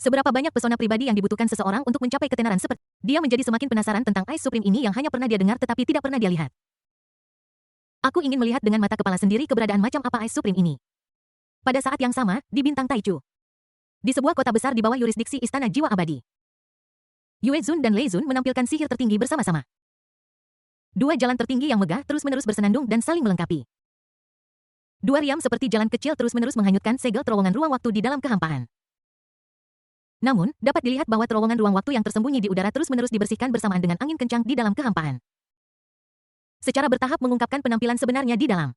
Speaker 1: Seberapa banyak pesona pribadi yang dibutuhkan seseorang untuk mencapai ketenaran seperti dia. Menjadi semakin penasaran tentang Ice Supreme ini yang hanya pernah dia dengar tetapi tidak pernah dia lihat. Aku ingin melihat dengan mata kepala sendiri keberadaan macam apa Ice Supreme ini. Pada saat yang sama, di bintang Taichu. Di sebuah kota besar di bawah yurisdiksi Istana Jiwa Abadi. Yue Zun dan Lei Zun menampilkan sihir tertinggi bersama-sama. Dua jalan tertinggi yang megah terus-menerus bersenandung dan saling melengkapi. Dua riam seperti jalan kecil terus-menerus menghanyutkan segel terowongan ruang waktu di dalam kehampaan. Namun, dapat dilihat bahwa terowongan ruang waktu yang tersembunyi di udara terus-menerus dibersihkan bersamaan dengan angin kencang di dalam kehampaan. Secara bertahap mengungkapkan penampilan sebenarnya di dalam.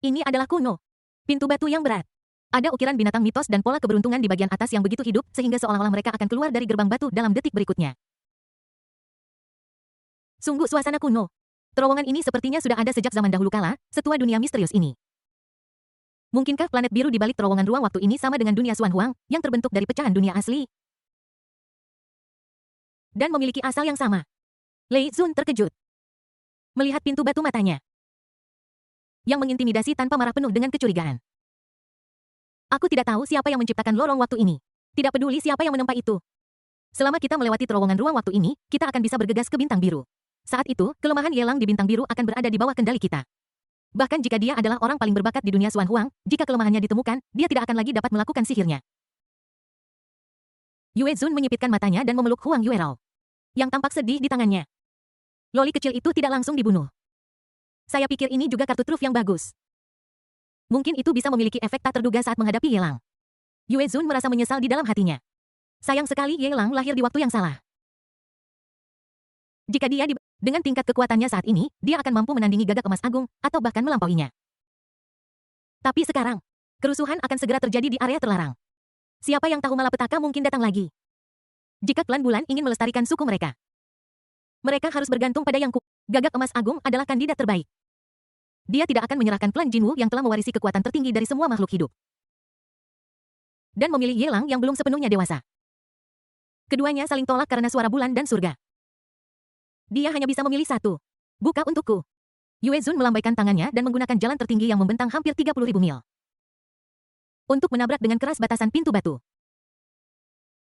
Speaker 1: Ini adalah kuno. Pintu batu yang berat. Ada ukiran binatang mitos dan pola keberuntungan di bagian atas yang begitu hidup sehingga seolah-olah mereka akan keluar dari gerbang batu dalam detik berikutnya. Sungguh suasana kuno. Terowongan ini sepertinya sudah ada sejak zaman dahulu kala, setua dunia misterius ini. Mungkinkah planet biru di balik terowongan ruang waktu ini sama dengan dunia Xuan Huang, yang terbentuk dari pecahan dunia asli? Dan memiliki asal yang sama. Lei Zun terkejut. Melihat pintu batu matanya. Yang mengintimidasi tanpa marah penuh dengan kecurigaan. Aku tidak tahu siapa yang menciptakan lorong waktu ini. Tidak peduli siapa yang menempa itu. Selama kita melewati terowongan ruang waktu ini, kita akan bisa bergegas ke bintang biru. Saat itu, kelemahan Yelang di bintang biru akan berada di bawah kendali kita. Bahkan jika dia adalah orang paling berbakat di dunia Xuan Huang, jika kelemahannya ditemukan, dia tidak akan lagi dapat melakukan sihirnya. Yue Zun menyipitkan matanya dan memeluk Huang Yuerao, yang tampak sedih di tangannya. Loli kecil itu tidak langsung dibunuh. Saya pikir ini juga kartu truf yang bagus. Mungkin itu bisa memiliki efek tak terduga saat menghadapi Yelang. Yue Zun merasa menyesal di dalam hatinya. Sayang sekali Yelang lahir di waktu yang salah. Jika dia dengan tingkat kekuatannya saat ini, dia akan mampu menandingi Gagak Emas Agung, atau bahkan melampauinya. Tapi sekarang, kerusuhan akan segera terjadi di area terlarang. Siapa yang tahu malapetaka mungkin datang lagi. Jika klan Bulan ingin melestarikan suku mereka, mereka harus bergantung pada yang kuat. Gagak Emas Agung adalah kandidat terbaik. Dia tidak akan menyerahkan klan Jinwu yang telah mewarisi kekuatan tertinggi dari semua makhluk hidup. Dan memilih Yelang yang belum sepenuhnya dewasa. Keduanya saling tolak karena suara bulan dan surga. Dia hanya bisa memilih satu. Buka untukku. Yue Zun melambaikan tangannya dan menggunakan jalan tertinggi yang membentang hampir 30.000 mil. Untuk menabrak dengan keras batasan pintu batu.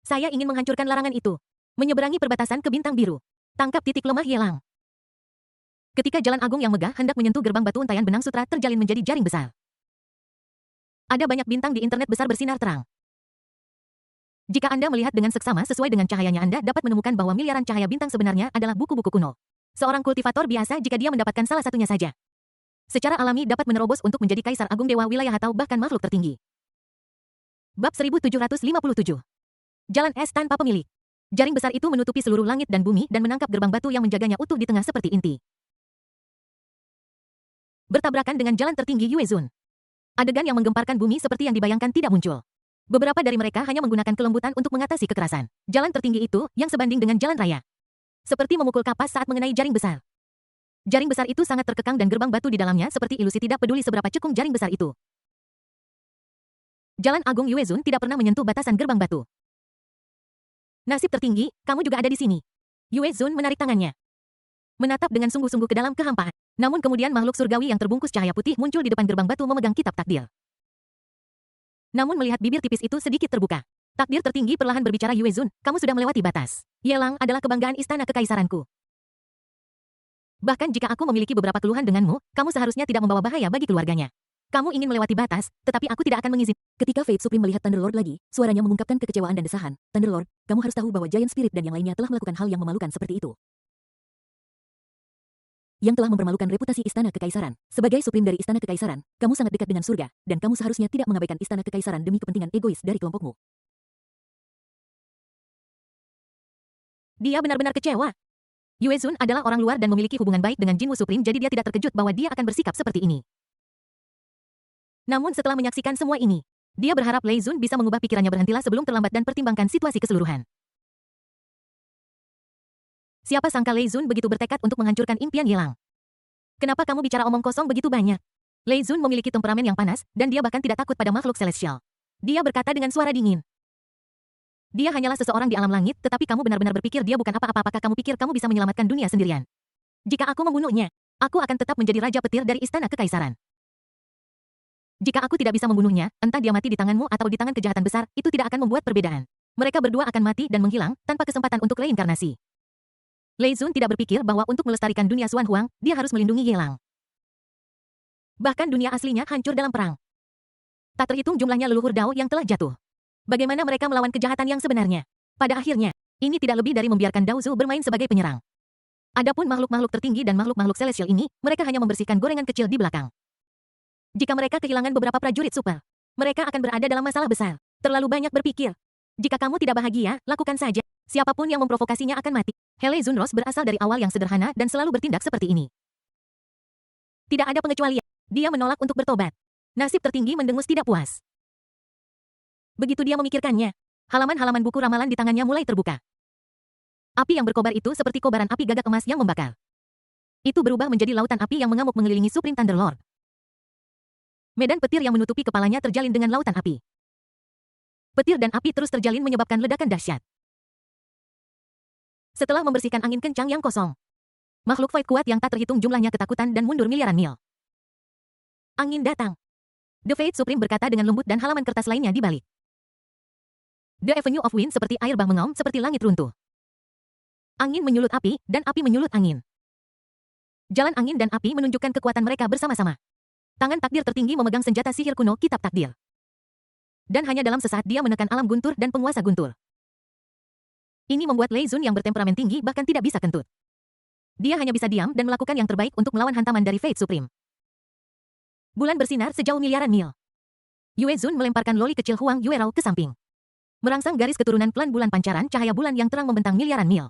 Speaker 1: Saya ingin menghancurkan larangan itu. Menyeberangi perbatasan ke bintang biru. Tangkap titik lemah Yelang. Ketika jalan agung yang megah hendak menyentuh gerbang batu untayan benang sutra terjalin menjadi jaring besar. Ada banyak bintang di internet besar bersinar terang. Jika Anda melihat dengan seksama sesuai dengan cahayanya, Anda dapat menemukan bahwa miliaran cahaya bintang sebenarnya adalah buku-buku kuno. Seorang kultivator biasa jika dia mendapatkan salah satunya saja, secara alami dapat menerobos untuk menjadi kaisar agung, dewa wilayah, atau bahkan makhluk tertinggi. Bab 1757. Jalan es tanpa pemilik. Jaring besar itu menutupi seluruh langit dan bumi dan menangkap gerbang batu yang menjaganya utuh di tengah seperti inti. Bertabrakan dengan jalan tertinggi Yuezun. Adegan yang menggemparkan bumi seperti yang dibayangkan tidak muncul. Beberapa dari mereka hanya menggunakan kelembutan untuk mengatasi kekerasan. Jalan tertinggi itu yang sebanding dengan jalan raya. Seperti memukul kapas saat mengenai jaring besar. Jaring besar itu sangat terkekang dan gerbang batu di dalamnya seperti ilusi tidak peduli seberapa cekung jaring besar itu. Jalan Agung Yuezun tidak pernah menyentuh batasan gerbang batu. Nasib tertinggi, kamu juga ada di sini. Yuezun menarik tangannya. Menatap dengan sungguh-sungguh ke dalam kehampaan. Namun kemudian makhluk surgawi yang terbungkus cahaya putih muncul di depan gerbang batu memegang kitab takdir. Namun melihat bibir tipis itu sedikit terbuka. Takdir tertinggi perlahan berbicara, Yuezun, kamu sudah melewati batas. Yelang adalah kebanggaan istana kekaisaranku. Bahkan jika aku memiliki beberapa keluhan denganmu, kamu seharusnya tidak membawa bahaya bagi keluarganya. Kamu ingin melewati batas, tetapi aku tidak akan mengizinkan.
Speaker 2: Ketika Fate Supreme melihat Thunderlord lagi, suaranya mengungkapkan kekecewaan dan desahan. Thunderlord, kamu harus tahu bahwa Giant Spirit dan yang lainnya telah melakukan hal yang memalukan seperti itu. Yang telah mempermalukan reputasi istana kekaisaran. Sebagai Supreme dari istana kekaisaran, kamu sangat dekat dengan surga, dan kamu seharusnya tidak mengabaikan istana kekaisaran demi kepentingan egois dari kelompokmu.
Speaker 1: Dia benar-benar kecewa. Yuezun adalah orang luar dan memiliki hubungan baik dengan Jinwu Supreme, jadi dia tidak terkejut bahwa dia akan bersikap seperti ini. Namun setelah menyaksikan semua ini, dia berharap Lei Zun bisa mengubah pikirannya. Berhentilah sebelum terlambat dan pertimbangkan situasi keseluruhan. Siapa sangka Lei Zun begitu bertekad untuk menghancurkan impian Yelang. Kenapa kamu bicara omong kosong begitu banyak? Lei Zun memiliki temperamen yang panas, dan dia bahkan tidak takut pada makhluk celestial. Dia berkata dengan suara dingin. Dia hanyalah seseorang di alam langit, tetapi kamu benar-benar berpikir dia bukan apa-apa. Apakah kamu pikir kamu bisa menyelamatkan dunia sendirian? Jika aku membunuhnya, aku akan tetap menjadi Raja Petir dari Istana Kekaisaran. Jika aku tidak bisa membunuhnya, entah dia mati di tanganmu atau di tangan kejahatan besar, itu tidak akan membuat perbedaan. Mereka berdua akan mati dan menghilang, tanpa kesempatan untuk reinkarnasi. Lei Zun tidak berpikir bahwa untuk melestarikan dunia Xuan Huang, dia harus melindungi Yelang. Bahkan dunia aslinya hancur dalam perang. Tak terhitung jumlahnya leluhur Dao yang telah jatuh. Bagaimana mereka melawan kejahatan yang sebenarnya? Pada akhirnya, ini tidak lebih dari membiarkan Dao Zu bermain sebagai penyerang. Adapun makhluk-makhluk tertinggi dan makhluk-makhluk celestial ini, mereka hanya membersihkan gorengan kecil di belakang. Jika mereka kehilangan beberapa prajurit super, mereka akan berada dalam masalah besar. Terlalu banyak berpikir. Jika kamu tidak bahagia, lakukan saja. Siapapun yang memprovokasinya akan mati. Hele Zunros berasal dari awal yang sederhana dan selalu bertindak seperti ini. Tidak ada pengecualian. Dia menolak untuk bertobat. Nasib tertinggi mendengus tidak puas. Begitu dia memikirkannya, halaman-halaman buku ramalan di tangannya mulai terbuka. Api yang berkobar itu seperti kobaran api gagak emas yang membakar. Itu berubah menjadi lautan api yang mengamuk mengelilingi Supreme Thunderlord. Medan petir yang menutupi kepalanya terjalin dengan lautan api. Petir dan api terus terjalin menyebabkan ledakan dahsyat. Setelah membersihkan angin kencang yang kosong, makhluk Void kuat yang tak terhitung jumlahnya ketakutan dan mundur miliaran mil. Angin datang. The Fate Supreme berkata dengan lembut dan halaman kertas lainnya dibalik. The Avenue of Wind seperti air bah mengaum seperti langit runtuh. Angin menyulut api, dan api menyulut angin. Jalan angin dan api menunjukkan kekuatan mereka bersama-sama. Tangan takdir tertinggi memegang senjata sihir kuno kitab takdir. Dan hanya dalam sesaat dia menekan alam guntur dan penguasa guntur. Ini membuat Lei Zun yang bertemperamen tinggi bahkan tidak bisa kentut. Dia hanya bisa diam dan melakukan yang terbaik untuk melawan hantaman dari Fate Supreme. Bulan bersinar sejauh miliaran mil. Yue Zun melemparkan loli kecil Huang Yuerao ke samping. Merangsang garis keturunan klan bulan pancaran cahaya bulan yang terang membentang miliaran mil.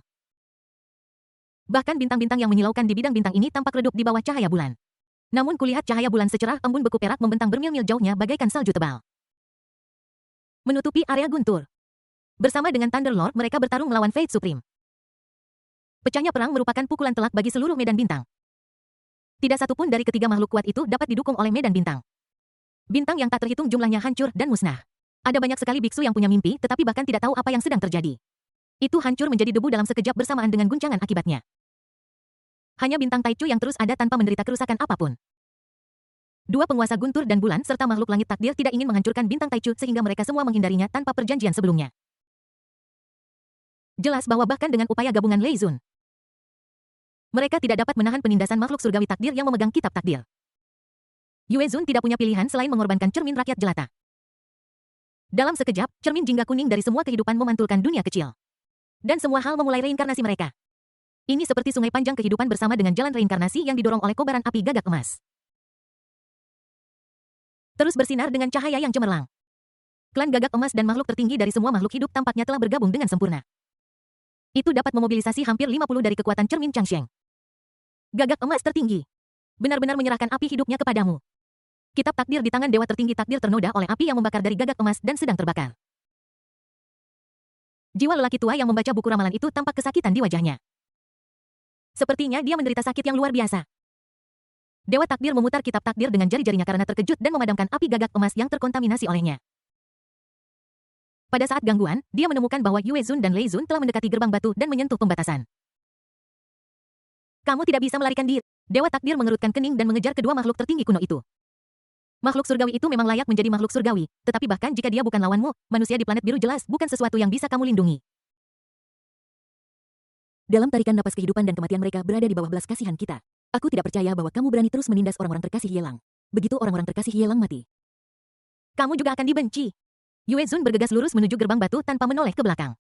Speaker 1: Bahkan bintang-bintang yang menyilaukan di bidang bintang ini tampak redup di bawah cahaya bulan. Namun kulihat cahaya bulan secerah embun beku perak membentang bermil-mil jauhnya bagaikan salju tebal. Menutupi area guntur. Bersama dengan Thunderlord mereka bertarung melawan Fate Supreme. Pecahnya perang merupakan pukulan telak bagi seluruh medan bintang. Tidak satupun dari ketiga makhluk kuat itu dapat didukung oleh medan bintang. Bintang yang tak terhitung jumlahnya hancur dan musnah. Ada banyak sekali biksu yang punya mimpi tetapi bahkan tidak tahu apa yang sedang terjadi. Itu hancur menjadi debu dalam sekejap bersamaan dengan guncangan akibatnya. Hanya bintang Taichu yang terus ada tanpa menderita kerusakan apapun. Dua penguasa guntur dan bulan serta makhluk langit takdir tidak ingin menghancurkan bintang Taichu sehingga mereka semua menghindarinya tanpa perjanjian sebelumnya. Jelas bahwa bahkan dengan upaya gabungan Lei Zun, mereka tidak dapat menahan penindasan makhluk surgawi takdir yang memegang kitab takdir. Yue Zun tidak punya pilihan selain mengorbankan cermin rakyat jelata. Dalam sekejap, cermin jingga kuning dari semua kehidupan memantulkan dunia kecil. Dan semua hal memulai reinkarnasi mereka. Ini seperti sungai panjang kehidupan bersama dengan jalan reinkarnasi yang didorong oleh kobaran api gagak emas. Terus bersinar dengan cahaya yang cemerlang. Klan Gagak Emas dan makhluk tertinggi dari semua makhluk hidup tampaknya telah bergabung dengan sempurna. Itu dapat memobilisasi hampir 50 dari kekuatan cermin Changsheng. Gagak Emas tertinggi benar-benar menyerahkan api hidupnya kepadamu. Kitab takdir di tangan dewa tertinggi takdir ternoda oleh api yang membakar dari Gagak Emas dan sedang terbakar. Jiwa lelaki tua yang membaca buku ramalan itu tampak kesakitan di wajahnya. Sepertinya dia menderita sakit yang luar biasa. Dewa takdir memutar kitab takdir dengan jari-jarinya karena terkejut dan memadamkan api Gagak Emas yang terkontaminasi olehnya. Pada saat gangguan, dia menemukan bahwa Yue Zun dan Lei Zun telah mendekati gerbang batu dan menyentuh pembatasan. Kamu tidak bisa melarikan diri. Dewa takdir mengerutkan kening dan mengejar kedua makhluk tertinggi kuno itu. Makhluk surgawi itu memang layak menjadi makhluk surgawi, tetapi bahkan jika dia bukan lawanmu, manusia di planet biru jelas bukan sesuatu yang bisa kamu lindungi.
Speaker 2: Dalam tarikan napas kehidupan dan kematian mereka berada di bawah belas kasihan kita. Aku tidak percaya bahwa kamu berani terus menindas orang-orang terkasih Yelang. Begitu orang-orang terkasih Yelang mati,
Speaker 1: Kamu juga akan dibenci. Yue Zun bergegas lurus menuju gerbang batu tanpa menoleh ke belakang.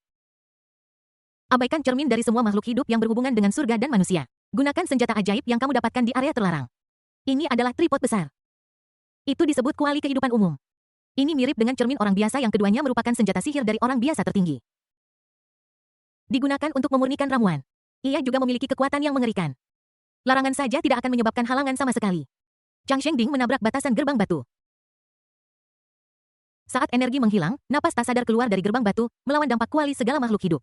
Speaker 1: Abaikan cermin dari semua makhluk hidup yang berhubungan dengan surga dan manusia. Gunakan senjata ajaib yang kamu dapatkan di area terlarang. Ini adalah tripod besar. Itu disebut kuali kehidupan umum. Ini mirip dengan cermin orang biasa yang keduanya merupakan senjata sihir dari orang biasa tertinggi. Digunakan untuk memurnikan ramuan. Ia juga memiliki kekuatan yang mengerikan. Larangan saja tidak akan menyebabkan halangan sama sekali. Chang Shengding menabrak batasan gerbang batu. Saat energi menghilang, napas tak sadar keluar dari gerbang batu, melawan dampak kuali segala makhluk hidup.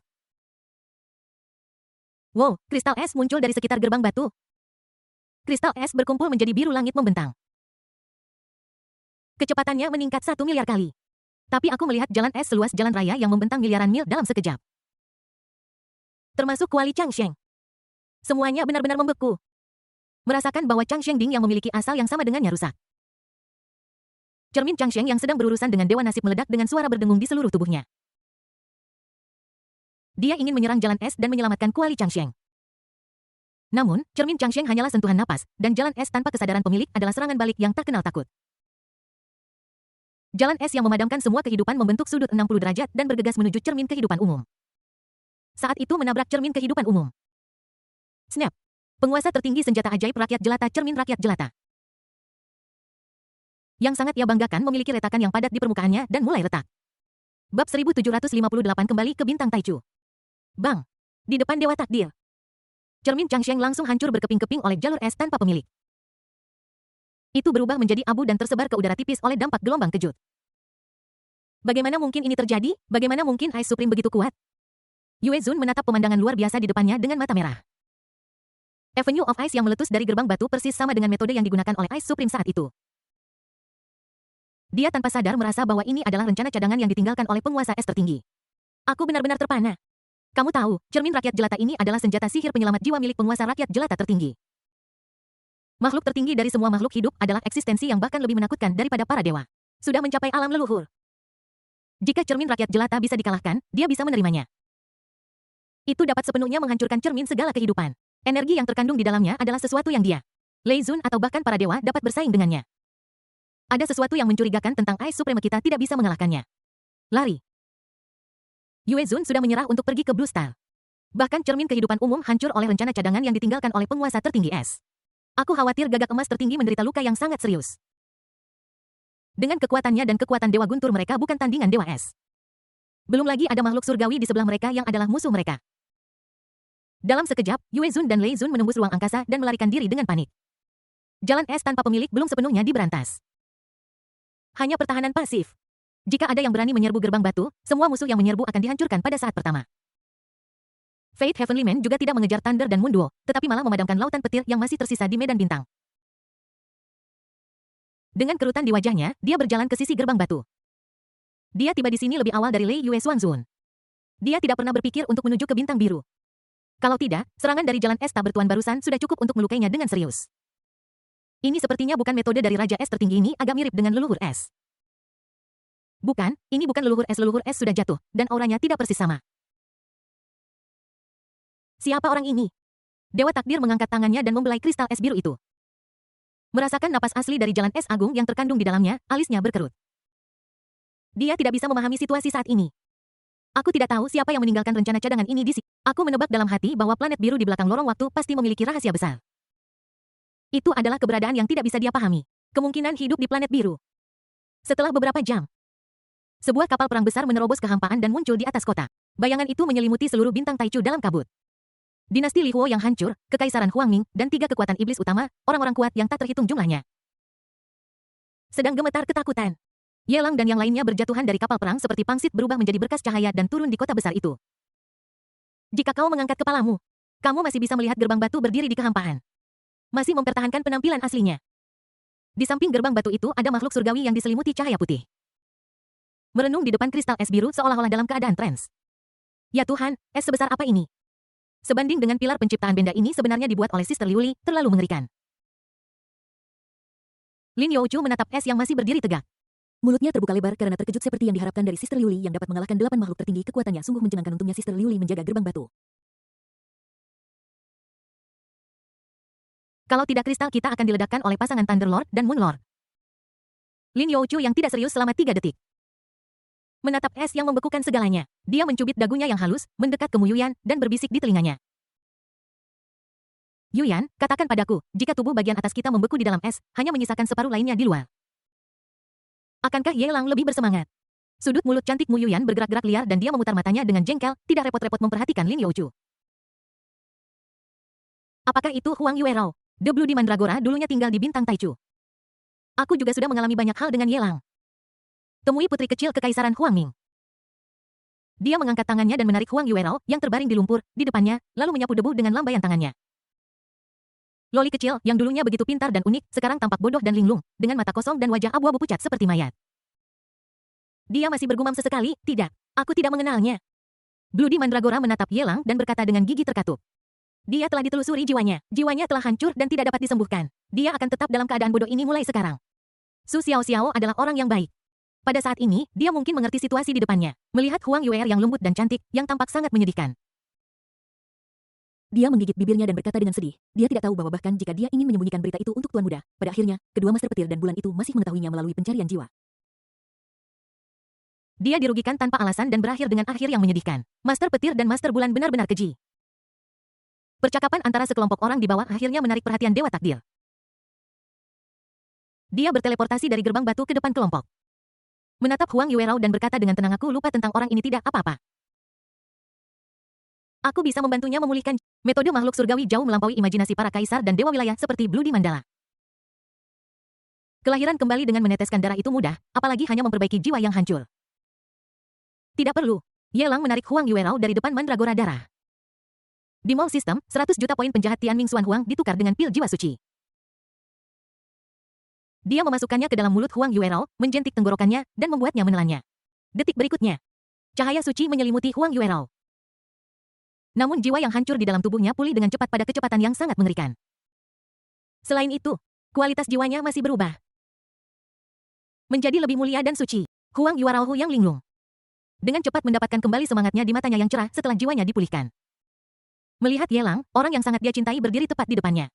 Speaker 1: Wow, kristal es muncul dari sekitar gerbang batu. Kristal es berkumpul menjadi biru langit membentang. Kecepatannya meningkat 1 miliar kali. Tapi aku melihat jalan es seluas jalan raya yang membentang miliaran mil dalam sekejap. Termasuk kuali Chang Sheng. Semuanya benar-benar membeku. Merasakan bahwa Chang Shengding yang memiliki asal yang sama dengannya rusak. Cermin Chang Sheng yang sedang berurusan dengan dewa nasib meledak dengan suara berdengung di seluruh tubuhnya. Dia ingin menyerang jalan es dan menyelamatkan kuali Chang Sheng. Namun, cermin Chang Sheng hanyalah sentuhan napas, dan jalan es tanpa kesadaran pemilik adalah serangan balik yang tak kenal takut. Jalan es yang memadamkan semua kehidupan membentuk sudut 60 derajat dan bergegas menuju cermin kehidupan umum. Saat itu menabrak cermin kehidupan umum. Snap! Penguasa tertinggi senjata ajaib rakyat jelata cermin rakyat jelata. Yang sangat ia banggakan memiliki retakan yang padat di permukaannya dan mulai retak. Bab 1758 kembali ke bintang Taichu. Bang! Di depan dewa takdir. Cermin Chang Sheng langsung hancur berkeping-keping oleh jalur es tanpa pemilik. Itu berubah menjadi abu dan tersebar ke udara tipis oleh dampak gelombang kejut. Bagaimana mungkin ini terjadi? Bagaimana mungkin Ice Supreme begitu kuat? Yue Zun menatap pemandangan luar biasa di depannya dengan mata merah. Avenue of Ice yang meletus dari gerbang batu persis sama dengan metode yang digunakan oleh Ice Supreme saat itu. Dia tanpa sadar merasa bahwa ini adalah rencana cadangan yang ditinggalkan oleh penguasa es tertinggi. Aku benar-benar terpana. Kamu tahu, cermin rakyat jelata ini adalah senjata sihir penyelamat jiwa milik penguasa rakyat jelata tertinggi. Makhluk tertinggi dari semua makhluk hidup adalah eksistensi yang bahkan lebih menakutkan daripada para dewa. Sudah mencapai alam leluhur. Jika cermin rakyat jelata bisa dikalahkan, dia bisa menerimanya. Itu dapat sepenuhnya menghancurkan cermin segala kehidupan. Energi yang terkandung di dalamnya adalah sesuatu yang dia, Lei Zun atau bahkan para dewa dapat bersaing dengannya. Ada sesuatu yang mencurigakan tentang Ice Supreme kita tidak bisa mengalahkannya. Lari. Yue Zun sudah menyerah untuk pergi ke Blue Star. Bahkan cermin kehidupan umum hancur oleh rencana cadangan yang ditinggalkan oleh penguasa tertinggi es. Aku khawatir Gagak Emas tertinggi menderita luka yang sangat serius. Dengan kekuatannya dan kekuatan Dewa Guntur mereka bukan tandingan Dewa Es. Belum lagi ada makhluk surgawi di sebelah mereka yang adalah musuh mereka. Dalam sekejap, Yue Zun dan Lei Zun menembus ruang angkasa dan melarikan diri dengan panik. Jalan es tanpa pemilik belum sepenuhnya diberantas. Hanya pertahanan pasif. Jika ada yang berani menyerbu gerbang batu, semua musuh yang menyerbu akan dihancurkan pada saat pertama. Fate Heavenly Man juga tidak mengejar Thunder dan Moon Duo, tetapi malah memadamkan lautan petir yang masih tersisa di medan bintang. Dengan kerutan di wajahnya, dia berjalan ke sisi gerbang batu. Dia tiba di sini lebih awal dari Lei Yue Xuanzun. Dia tidak pernah berpikir untuk menuju ke bintang biru. Kalau tidak, serangan dari jalan es tak bertuan barusan sudah cukup untuk melukainya dengan serius. Ini sepertinya bukan metode dari Raja Es tertinggi ini agak mirip dengan leluhur es. Bukan, ini bukan leluhur es sudah jatuh, dan auranya tidak persis sama. Siapa orang ini? Dewa takdir mengangkat tangannya dan membelai kristal es biru itu. Merasakan napas asli dari jalan es agung yang terkandung di dalamnya, alisnya berkerut. Dia tidak bisa memahami situasi saat ini. Aku tidak tahu siapa yang meninggalkan rencana cadangan ini di sini. Aku menebak dalam hati bahwa planet biru di belakang lorong waktu pasti memiliki rahasia besar. Itu adalah keberadaan yang tidak bisa dia pahami. Kemungkinan hidup di planet biru. Setelah beberapa jam, Sebuah kapal perang besar menerobos kehampaan dan muncul di atas kota. Bayangan itu menyelimuti seluruh bintang Taichu dalam kabut. Dinasti Li Huo yang hancur, Kekaisaran Huangming, dan 3 kekuatan iblis utama, orang-orang kuat yang tak terhitung jumlahnya, sedang gemetar ketakutan. Ye Lang dan yang lainnya berjatuhan dari kapal perang seperti pangsit berubah menjadi berkas cahaya dan turun di kota besar itu. Jika kau mengangkat kepalamu, kamu masih bisa melihat gerbang batu berdiri di kehampaan. Masih mempertahankan penampilan aslinya. Di samping gerbang batu itu ada makhluk surgawi yang diselimuti cahaya putih. Merenung di depan kristal es biru seolah-olah dalam keadaan trans. Ya Tuhan, es sebesar apa ini? Sebanding dengan pilar penciptaan benda ini sebenarnya dibuat oleh Sister Liuli, terlalu mengerikan. Lin Youchu menatap es yang masih berdiri tegak.
Speaker 2: Mulutnya terbuka lebar karena terkejut seperti yang diharapkan dari Sister Liuli yang dapat mengalahkan 8 makhluk tertinggi kekuatannya. Sungguh mencengangkan, untungnya Sister Liuli menjaga gerbang batu.
Speaker 1: Kalau tidak kristal kita akan diledakkan oleh pasangan Thunder Lord dan Moon Lord. Lin Youchu yang tidak serius selama 3 detik. Menatap es yang membekukan segalanya. Dia mencubit dagunya yang halus, mendekat ke Mu Yuyan, dan berbisik di telinganya. Yuyan, katakan padaku, jika tubuh bagian atas kita membeku di dalam es, hanya menyisakan separuh lainnya di luar. Akankah Ye Lang lebih bersemangat? Sudut mulut cantik Mu Yuyan bergerak-gerak liar dan dia memutar matanya dengan jengkel, tidak repot-repot memperhatikan Lin Youchu. Apakah itu Huang Yuerao? The Bloody Mandragora dulunya tinggal di bintang Taichu. Aku juga sudah mengalami banyak hal dengan Ye Lang. Temui putri kecil Kekaisaran Huangming. Dia mengangkat tangannya dan menarik Huang Yuerao yang terbaring di lumpur di depannya, lalu menyapu debu dengan lambaian tangannya. Loli kecil yang dulunya begitu pintar dan unik, sekarang tampak bodoh dan linglung, dengan mata kosong dan wajah abu-abu pucat seperti mayat. Dia masih bergumam sesekali, tidak, aku tidak mengenalnya. Bloody Mandragora menatap Ye Lang dan berkata dengan gigi terkatup. Dia telah ditelusuri jiwanya telah hancur dan tidak dapat disembuhkan. Dia akan tetap dalam keadaan bodoh ini mulai sekarang. Su Xiaoxiao adalah orang yang baik. Pada saat ini, dia mungkin mengerti situasi di depannya. Melihat Huang Yuer yang lembut dan cantik, yang tampak sangat menyedihkan.
Speaker 2: Dia menggigit bibirnya dan berkata dengan sedih. Dia tidak tahu bahwa bahkan jika dia ingin menyembunyikan berita itu untuk Tuan Muda, pada akhirnya, kedua Master Petir dan Bulan itu masih mengetahuinya melalui pencarian jiwa.
Speaker 1: Dia dirugikan tanpa alasan dan berakhir dengan akhir yang menyedihkan. Master Petir dan Master Bulan benar-benar keji. Percakapan antara sekelompok orang di bawah akhirnya menarik perhatian Dewa Takdir. Dia berteleportasi dari gerbang batu ke depan kelompok. Menatap Huang Yuerao dan berkata dengan tenang, aku lupa tentang orang ini, tidak apa-apa. Aku bisa membantunya memulihkan. Metode makhluk surgawi jauh melampaui imajinasi para kaisar dan dewa wilayah seperti Bloody Mandala. Kelahiran kembali dengan meneteskan darah itu mudah, apalagi hanya memperbaiki jiwa yang hancur. Tidak perlu. Ye Lang menarik Huang Yuerao dari depan Mandragora darah. Di Mall System, 100 juta poin penjahat Tianming Xuan Huang ditukar dengan pil jiwa suci. Dia memasukkannya ke dalam mulut Huang Yuerao, menjentik tenggorokannya, dan membuatnya menelannya. Detik berikutnya, cahaya suci menyelimuti Huang Yuerao. Namun jiwa yang hancur di dalam tubuhnya pulih dengan cepat pada kecepatan yang sangat mengerikan. Selain itu, kualitas jiwanya masih berubah. Menjadi lebih mulia dan suci. Huang Yuerao yang linglung. Dengan cepat mendapatkan kembali semangatnya di matanya yang cerah setelah jiwanya dipulihkan. Melihat Ye Lang, orang yang sangat dia cintai berdiri tepat di depannya.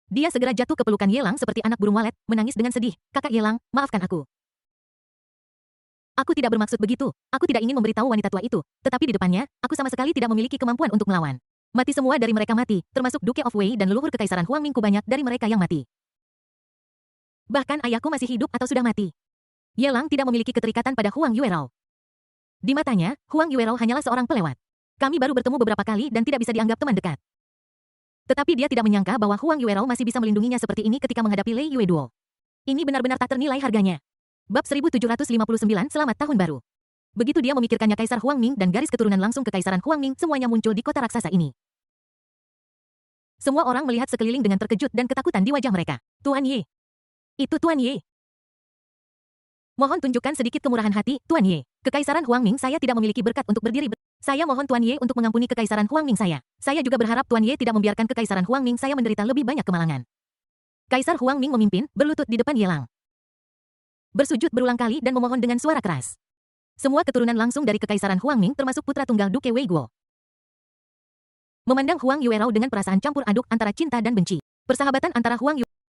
Speaker 1: Dia segera jatuh ke pelukan Ye Lang seperti anak burung walet, menangis dengan sedih. Kakak Ye Lang, maafkan aku. Aku tidak bermaksud begitu. Aku tidak ingin memberitahu wanita tua itu. Tetapi di depannya, aku sama sekali tidak memiliki kemampuan untuk melawan. Mati semua dari mereka mati, termasuk Duke of Wei dan leluhur Kekaisaran Huangming, banyak dari mereka yang mati. Bahkan ayahku masih hidup atau sudah mati. Ye Lang tidak memiliki keterikatan pada Huang Yuerao. Di matanya, Huang Yuerao hanyalah seorang pelewat. Kami baru bertemu beberapa kali dan tidak bisa dianggap teman dekat. Tetapi dia tidak menyangka bahwa Huang Yuerao masih bisa melindunginya seperti ini ketika menghadapi Lei Yue Duo. Ini benar-benar tak ternilai harganya. Bab 1759 Selamat Tahun Baru. Begitu dia memikirkannya, Kaisar Huangming dan garis keturunan langsung Kekaisaran Huangming semuanya muncul di kota raksasa ini. Semua orang melihat sekeliling dengan terkejut dan ketakutan di wajah mereka. Tuan Ye. Itu Tuan Ye. Mohon tunjukkan sedikit kemurahan hati, Tuan Ye. Kekaisaran Huangming saya tidak memiliki berkat untuk berdiri. Saya mohon Tuan Ye untuk mengampuni Kekaisaran Huangming saya. Saya juga berharap Tuan Ye tidak membiarkan Kekaisaran Huangming saya menderita lebih banyak kemalangan. Kaisar Huangming memimpin, berlutut di depan Ye Lang. Bersujud berulang kali dan memohon dengan suara keras. Semua keturunan langsung dari Kekaisaran Huangming termasuk putra tunggal Duke Wei Guo. Memandang Huang Yuerao dengan perasaan campur aduk antara cinta dan benci. Persahabatan antara Huang Yu